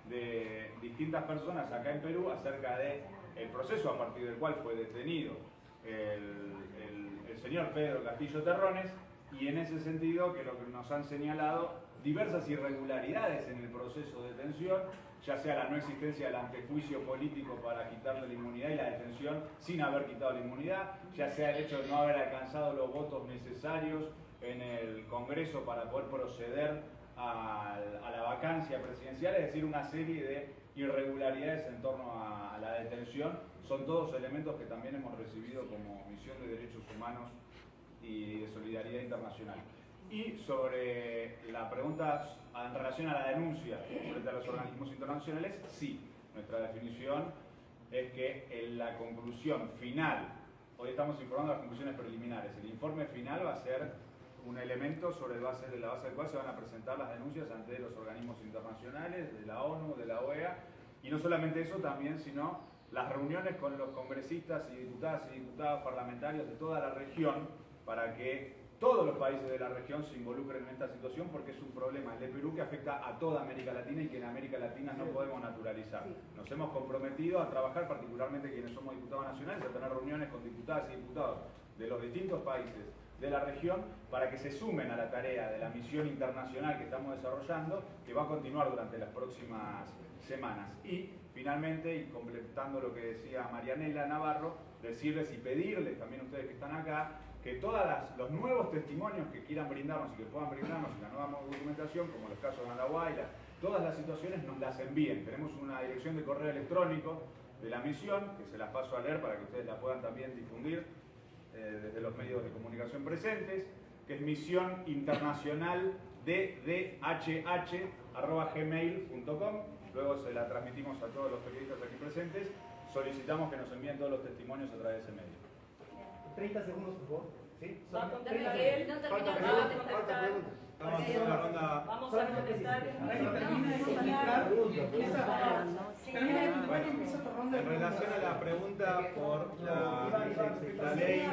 de distintas personas acá en Perú acerca del proceso a partir del cual fue detenido el señor Pedro Castillo Terrones, y en ese sentido que lo que nos han señalado diversas irregularidades en el proceso de detención, ya sea la no existencia del antejuicio político para quitarle la inmunidad y la detención sin haber quitado la inmunidad, ya sea el hecho de no haber alcanzado los votos necesarios en el Congreso para poder proceder a la vacancia presidencial, es decir, una serie de irregularidades en torno a la detención. Son todos elementos que también hemos recibido como misión de derechos humanos y de solidaridad internacional. Y sobre la pregunta en relación a la denuncia frente a los organismos internacionales, sí, nuestra definición es que en la conclusión final, hoy estamos informando de las conclusiones preliminares, el informe final va a ser un elemento sobre la base del cual se van a presentar las denuncias ante los organismos internacionales, de la ONU, de la OEA, y no solamente eso también, sino las reuniones con los congresistas y diputados parlamentarios de toda la región para que todos los países de la región se involucren en esta situación, porque es un problema, el de Perú, que afecta a toda América Latina y que en América Latina no podemos naturalizar. Nos hemos comprometido a trabajar, particularmente quienes somos diputados nacionales, a tener reuniones con diputadas y diputados de los distintos países de la región para que se sumen a la tarea de la misión internacional que estamos desarrollando, que va a continuar durante las próximas semanas. Y finalmente, y completando lo que decía Marianela Navarro, decirles y pedirles también a ustedes que están acá, que todos los nuevos testimonios que quieran brindarnos y que puedan brindarnos en la nueva documentación, como los casos de Andahuayla, todas las situaciones nos las envíen. Tenemos una dirección de correo electrónico de la misión, que se las paso a leer para que ustedes la puedan también difundir desde los medios de comunicación presentes, que es misioninternacionalddhh@gmail.com. Luego se la transmitimos a todos los periodistas aquí presentes. Solicitamos que nos envíen todos los testimonios a través de ese medio. 30 segundos, por favor. ¿Sí? Va a contestar él, no termina nada de contestar. Vamos a hacer una ronda. Vamos a contestar. Termina de explicar y empieza tu ronda. En relación a la pregunta por la ley.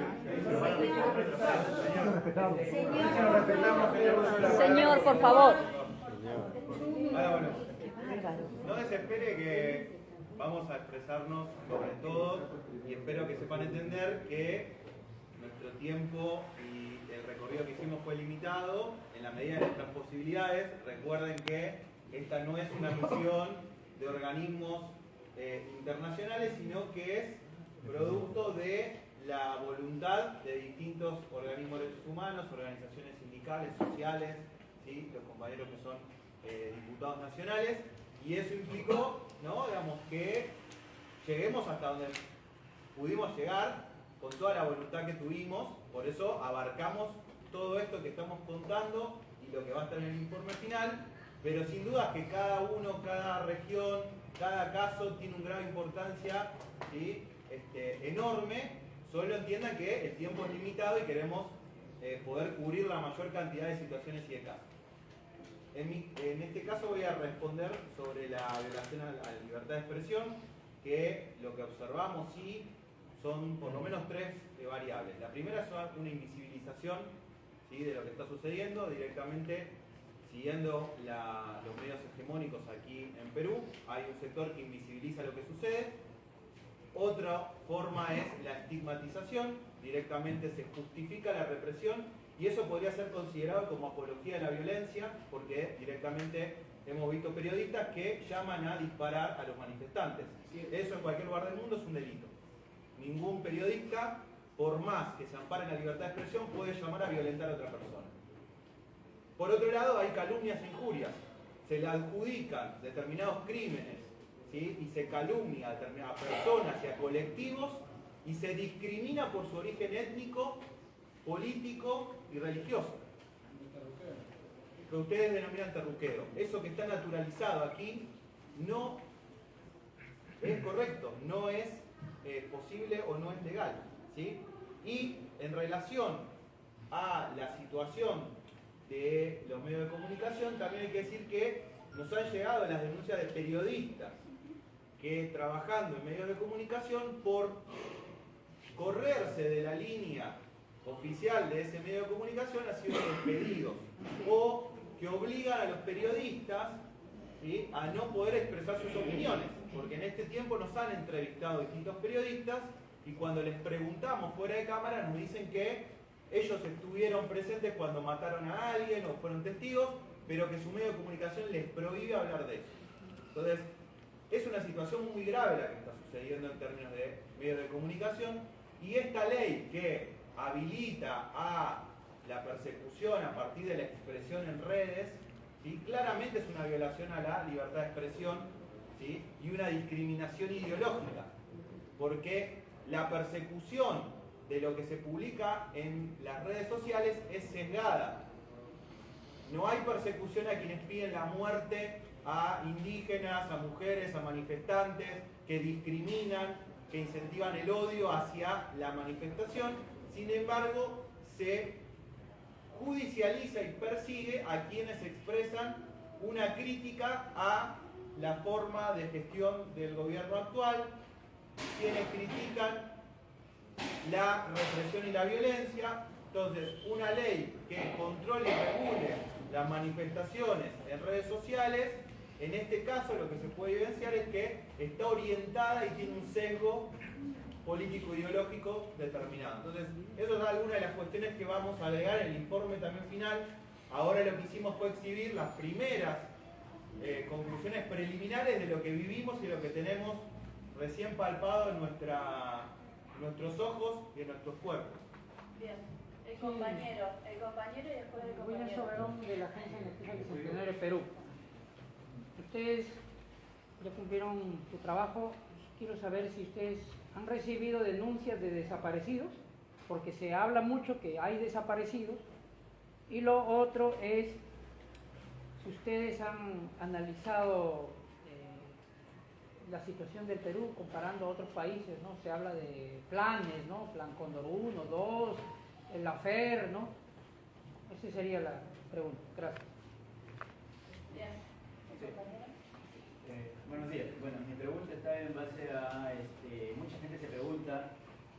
Señor, por favor. Ahora, bueno, no desespere que vamos a expresarnos sobre todo y espero que sepan entender que nuestro tiempo y el recorrido que hicimos fue limitado en la medida de nuestras posibilidades. Recuerden que esta no es una misión de organismos internacionales, sino que es producto de la voluntad de distintos organismos de derechos humanos, organizaciones sindicales, sociales, ¿sí? Los compañeros que son diputados nacionales, y eso implicó, ¿no? Digamos, que lleguemos hasta donde pudimos llegar con toda la voluntad que tuvimos. Por eso abarcamos todo esto que estamos contando y lo que va a estar en el informe final, pero sin duda que cada uno, cada región, cada caso tiene una gran importancia, ¿sí? Enorme. Solo entiendan que el tiempo es limitado y queremos poder cubrir la mayor cantidad de situaciones y de casos. En este caso voy a responder sobre la violación a la libertad de expresión, que lo que observamos sí son por lo menos tres variables. La primera es una invisibilización, ¿sí? De lo que está sucediendo, directamente siguiendo los medios hegemónicos aquí en Perú. Hay un sector que invisibiliza lo que sucede. Otra forma es la estigmatización, directamente se justifica la represión, y eso podría ser considerado como apología de la violencia, porque directamente hemos visto periodistas que llaman a disparar a los manifestantes. Eso en cualquier lugar del mundo es un delito. Ningún periodista, por más que se ampare en la libertad de expresión, puede llamar a violentar a otra persona. Por otro lado, hay calumnias e injurias. Se le adjudican determinados crímenes, ¿sí? Y se calumnia a determinadas personas y a colectivos, y se discrimina por su origen étnico, político y religioso, que ustedes denominan terruqueo. Eso que está naturalizado aquí no es correcto, no es posible o no es legal, ¿sí? Y en relación a la situación de los medios de comunicación, también hay que decir que nos han llegado las denuncias de periodistas que, trabajando en medios de comunicación, por correrse de la línea oficial de ese medio de comunicación, han sido despedidos, o que obligan a los periodistas, ¿sí? A no poder expresar sus opiniones, porque en este tiempo nos han entrevistado distintos periodistas y cuando les preguntamos fuera de cámara nos dicen que ellos estuvieron presentes cuando mataron a alguien o fueron testigos, pero que su medio de comunicación les prohíbe hablar de eso. Entonces, es una situación muy grave la que está sucediendo en términos de medios de comunicación, y esta ley que habilita a la persecución a partir de la expresión en redes, ¿sí?, claramente es una violación a la libertad de expresión, ¿sí?, y una discriminación ideológica, porque la persecución de lo que se publica en las redes sociales es sesgada. No hay persecución a quienes piden la muerte a indígenas, a mujeres, a manifestantes, que discriminan, que incentivan el odio hacia la manifestación. Sin embargo, se judicializa y persigue a quienes expresan una crítica a la forma de gestión del gobierno actual, quienes critican la represión y la violencia. Entonces, una ley que controle y regule las manifestaciones en redes sociales, en este caso lo que se puede evidenciar es que está orientada y tiene un sesgo político-ideológico determinado. Entonces, eso es alguna de las cuestiones que vamos a agregar en el informe también final. Ahora lo que hicimos fue exhibir las primeras conclusiones preliminares de lo que vivimos y lo que tenemos recién palpado en nuestros ojos y en nuestros cuerpos. Bien, el compañero y después el compañero. William Soberón, de la Agencia de Noticias Bicentenario de Perú. Ustedes ya cumplieron su trabajo. Quiero saber si ustedes han recibido denuncias de desaparecidos, porque se habla mucho que hay desaparecidos. Y lo otro es si ustedes han analizado la situación del Perú comparando a otros países, ¿no? Se habla de planes, ¿no? Plan Cóndor 1, 2, el AFER, ¿no? Esa sería la pregunta. Gracias. Bien. Buenos días. Bueno, mi pregunta está en base a, mucha gente se pregunta,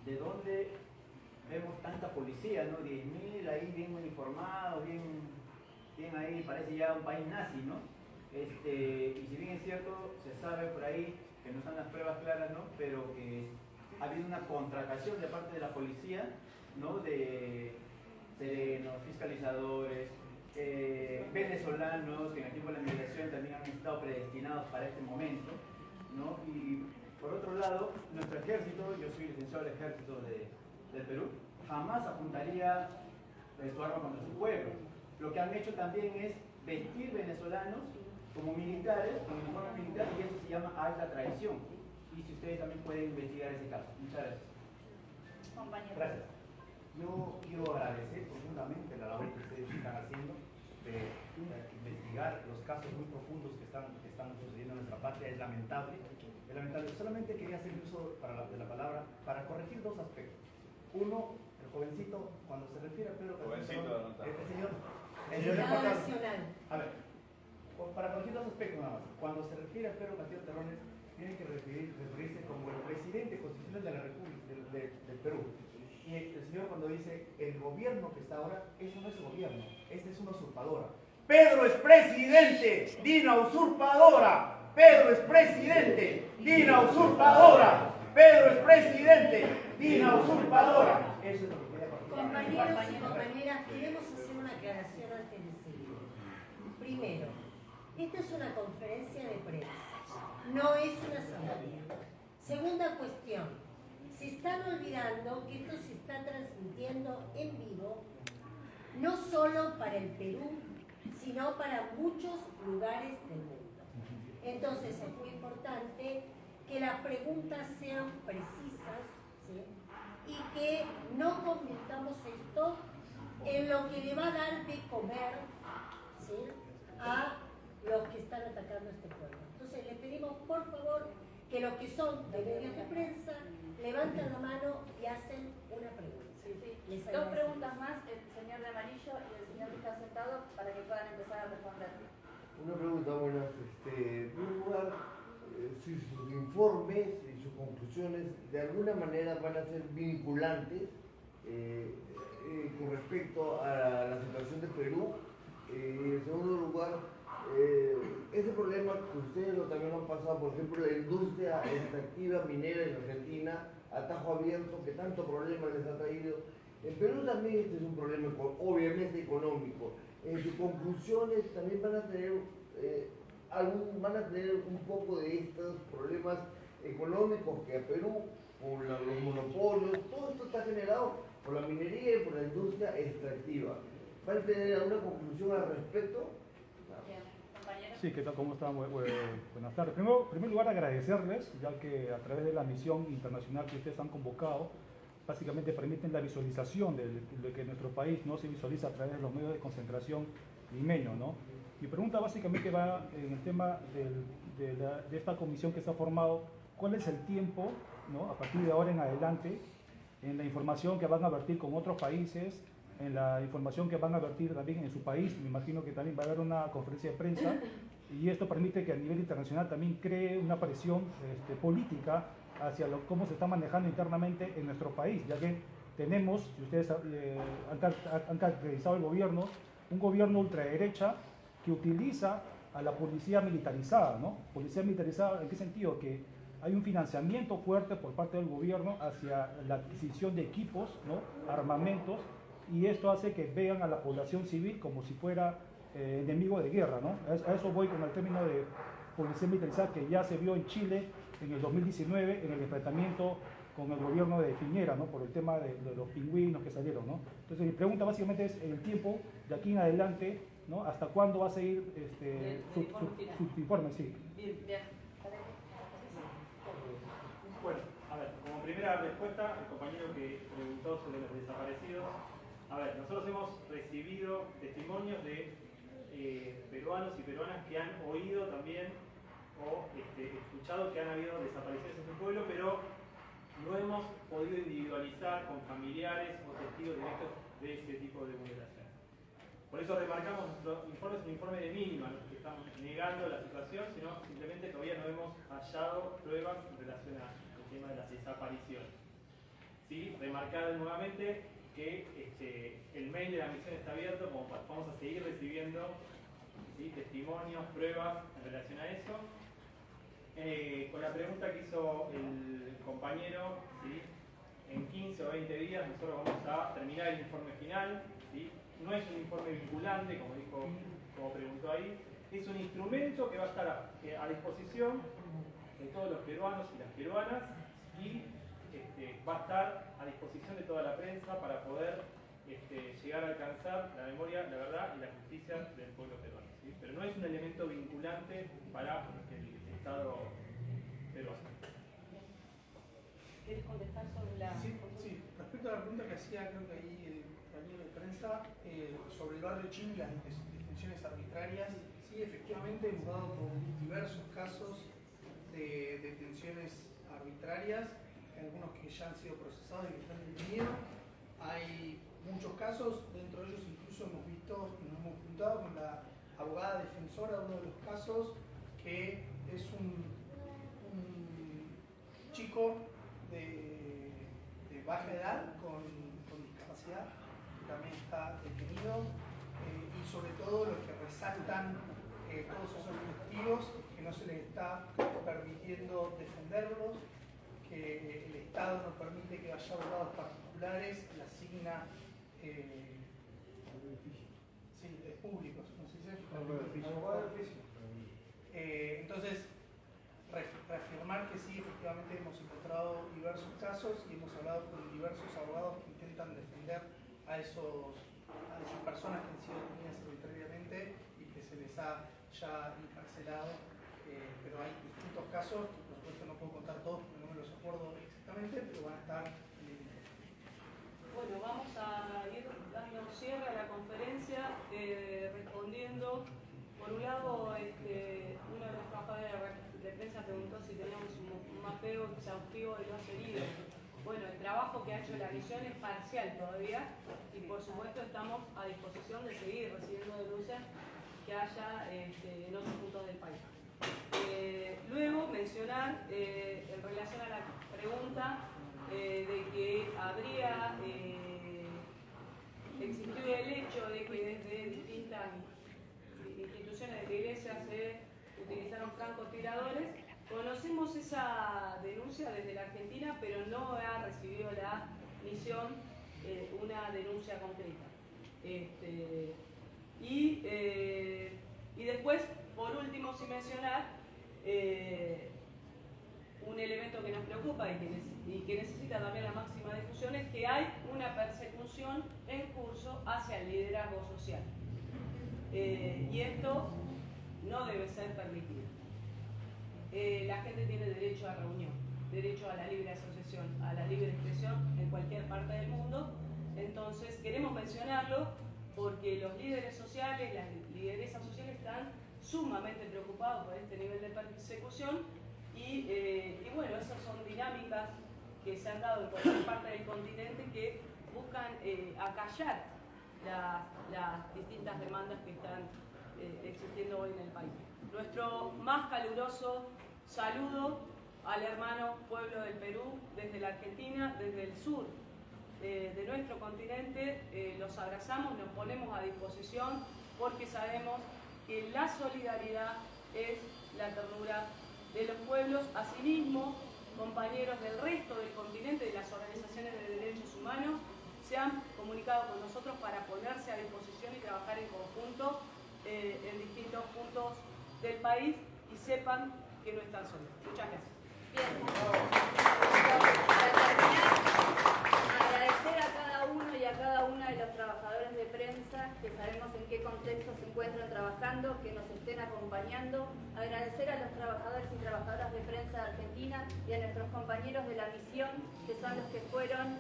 ¿de dónde vemos tanta policía, no? 10.000 ahí bien uniformados, bien ahí, parece ya un país nazi, ¿no? Y si bien es cierto, se sabe por ahí que no están las pruebas claras, ¿no? Pero que ha habido una contratación de parte de la policía, ¿no? De serenos, fiscalizadores, venezolanos que en el tiempo de la migración también han estado predestinados para este momento, ¿no? Y por otro lado, nuestro ejército, yo soy licenciado del ejército del Perú, jamás apuntaría su arma contra su pueblo. Lo que han hecho también es vestir venezolanos como militares, con uniforme militar, y eso se llama alta traición. Y si ustedes también pueden investigar ese caso. Muchas gracias. Compañero. Gracias. Yo quiero agradecer profundamente la labor que ustedes están haciendo de investigar los casos muy profundos que están sucediendo en nuestra patria. Es lamentable. Solamente quería hacer uso de la palabra para corregir dos aspectos. Uno, el jovencito, cuando se refiere a Pedro Castillo, el señor nacional. A ver, para corregir dos aspectos nada más. Cuando se refiere a Pedro Castillo Terrones, tiene que referirse como el presidente constitucional de la República del Perú. Y el señor cuando dice el gobierno que está ahora, eso no es gobierno, esta es una usurpadora. Pedro es presidente, Dina usurpadora. Pedro es presidente, Dina usurpadora. Pedro es presidente, Dina usurpadora. Eso es lo que quería corregir. Compañeros y compañeras, queremos hacer una aclaración antes de seguir. Primero, esta es una conferencia de prensa, no es una asamblea. Segunda cuestión. Se están olvidando que esto se está transmitiendo en vivo, no solo para el Perú, sino para muchos lugares del mundo. Entonces es muy importante que las preguntas sean precisas, ¿sí? Y que no convirtamos esto en lo que le va a dar de comer, ¿sí?, a los que están atacando a este pueblo. Entonces le pedimos por favor que los que son de medios de prensa levantan la mano y hacen una pregunta. Sí. Dos preguntas más, el señor de amarillo y el señor que está sentado, para que puedan empezar a responder. Una pregunta, buenas. En primer lugar, si sus informes y sus conclusiones de alguna manera van a ser vinculantes con respecto a la situación de Perú. En segundo lugar, ese problema que ustedes también lo han pasado, por ejemplo, la industria extractiva minera en Argentina, a tajo abierto, que tanto problema les ha traído. En Perú también este es un problema obviamente económico. en sus conclusiones también van a tener un poco de estos problemas económicos que a Perú, por los monopolios, todo esto está generado por la minería y por la industria extractiva. ¿Van a tener alguna conclusión al respecto? Sí, ¿qué tal? ¿Cómo están? Buenas tardes. En primer lugar, agradecerles, ya que a través de la misión internacional que ustedes han convocado, básicamente permiten la visualización de que nuestro país no se visualiza a través de los medios de concentración limeños, ¿no? Mi pregunta básicamente va en el tema de esta comisión que se ha formado. ¿Cuál es el tiempo, ¿no?, a partir de ahora en adelante, en la información que van a vertir con otros países, en la información que van a vertir también en su país? Me imagino que también va a haber una conferencia de prensa, y esto permite que a nivel internacional también cree una presión política hacia cómo se está manejando internamente en nuestro país, ya que tenemos, si ustedes han caracterizado el gobierno, un gobierno ultraderecha que utiliza a la policía militarizada, ¿no? Policía militarizada, ¿en qué sentido? Que hay un financiamiento fuerte por parte del gobierno hacia la adquisición de equipos, ¿no?, armamentos, y esto hace que vean a la población civil como si fuera enemigo de guerra, ¿no? A eso voy con el término de policía militarizada que ya se vio en Chile en el 2019 en el enfrentamiento con el gobierno de Piñera, ¿no?, por el tema de los pingüinos que salieron, ¿no? Entonces mi pregunta básicamente es el tiempo de aquí en adelante, ¿no?, hasta cuándo va a seguir su informe. Sí. Bueno, a ver, como primera respuesta, el compañero que preguntó sobre los desaparecidos, a ver, nosotros hemos recibido testimonios de peruanos y peruanas que han oído también o escuchado que han habido desapariciones en su pueblo, pero no hemos podido individualizar con familiares o testigos directos de ese tipo de vulneración. Por eso remarcamos, nuestro informe es un informe de mínima, no es que estamos negando la situación, sino simplemente todavía no hemos hallado pruebas en relación al tema de las desapariciones. Sí, remarcar nuevamente que el mail de la misión está abierto, como vamos a seguir recibiendo, ¿sí?, testimonios, pruebas en relación a eso. Con la pregunta que hizo el compañero, ¿sí?, en 15 o 20 días nosotros vamos a terminar el informe final, ¿sí? No es un informe vinculante, como preguntó ahí, es un instrumento que va a estar a disposición de todos los peruanos y las peruanas, y va a estar a disposición de toda la prensa para poder llegar a alcanzar la memoria, la verdad y la justicia del pueblo peruano, ¿sí? Pero no es un elemento vinculante para el Estado peruano. ¿Quieres contestar sobre la...? Sí. Respecto a la pregunta que hacía, creo que ahí el compañero de prensa, sobre el barrio Chile y las detenciones arbitrarias, sí, efectivamente hemos dado con diversos casos de detenciones arbitrarias, algunos que ya han sido procesados y que están detenidos. Hay muchos casos, dentro de ellos incluso hemos visto, nos hemos juntado con la abogada defensora de uno de los casos, que es un chico de baja edad con discapacidad, que también está detenido, y sobre todo los que resaltan todos esos testigos, que no se les está permitiendo defenderlos, que el Estado no permite que haya abogados particulares, le asigna públicos, no sé si es abogado de oficio. Entonces, reafirmar que sí, efectivamente hemos encontrado diversos casos y hemos hablado con diversos abogados que intentan defender a esas personas que han sido detenidas arbitrariamente y que se les ha ya encarcelado, pero hay distintos casos, que por supuesto no puedo contar todos porque no me los acuerdo exactamente, pero van a estar en el informe. Bueno, vamos a ir dando cierre a la conferencia respondiendo, por un lado, uno de los trabajadores de prensa preguntó si teníamos un mapeo exhaustivo de los heridos. Bueno, el trabajo que ha hecho la misión es parcial todavía y por supuesto estamos a disposición de seguir recibiendo denuncias que haya en otros puntos del país. Luego mencionar, en relación a la pregunta de que habría existido el hecho de que desde distintas instituciones de la Iglesia se utilizaron francotiradores. Conocemos esa denuncia desde la Argentina, pero no ha recibido la misión una denuncia concreta. Y después, por último, sin mencionar, un elemento que nos preocupa y que necesita también la máxima difusión es que hay una persecución en curso hacia el liderazgo social. Y esto no debe ser permitido. La gente tiene derecho a reunión, derecho a la libre asociación, a la libre expresión en cualquier parte del mundo. Entonces queremos mencionarlo porque los líderes sociales, las lideresas sociales están sumamente preocupados por este nivel de persecución y bueno, esas son dinámicas que se han dado en cualquier parte del continente que buscan acallar las distintas demandas que están existiendo hoy en el país. Nuestro más caluroso saludo al hermano pueblo del Perú, desde la Argentina, desde el sur de nuestro continente, los abrazamos, nos ponemos a disposición porque sabemos que la solidaridad es la ternura de los pueblos. Asimismo, compañeros del resto del continente, de las organizaciones de derechos humanos, se han comunicado con nosotros para ponerse a disposición y trabajar en conjunto en distintos puntos del país y sepan que no están solos. Muchas gracias. Bien. Para terminar, agradecer a cada uno y a cada una de los trabajadores de prensa que sabemos en qué contexto se encuentran trabajando, que nos estén acompañando. Agradecer a los trabajadores y trabajadoras de prensa de Argentina y a nuestros compañeros de la misión, que son los que fueron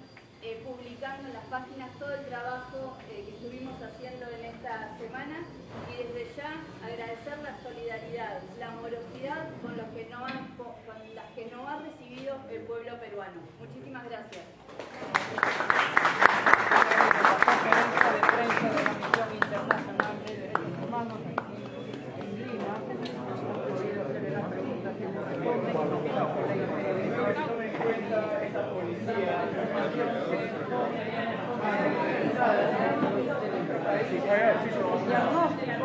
publicando en las páginas todo el trabajo que estuvimos haciendo en esta semana, y desde ya agradecer la solidaridad, la amorosidad con las que no ha recibido el pueblo peruano. Muchísimas gracias. La conferencia de prensa de la Misión Internacional de Derechos Humanos en Lima, podido hacerle las preguntas que nos responden. Tome en cuenta esta policía. Diagnóstico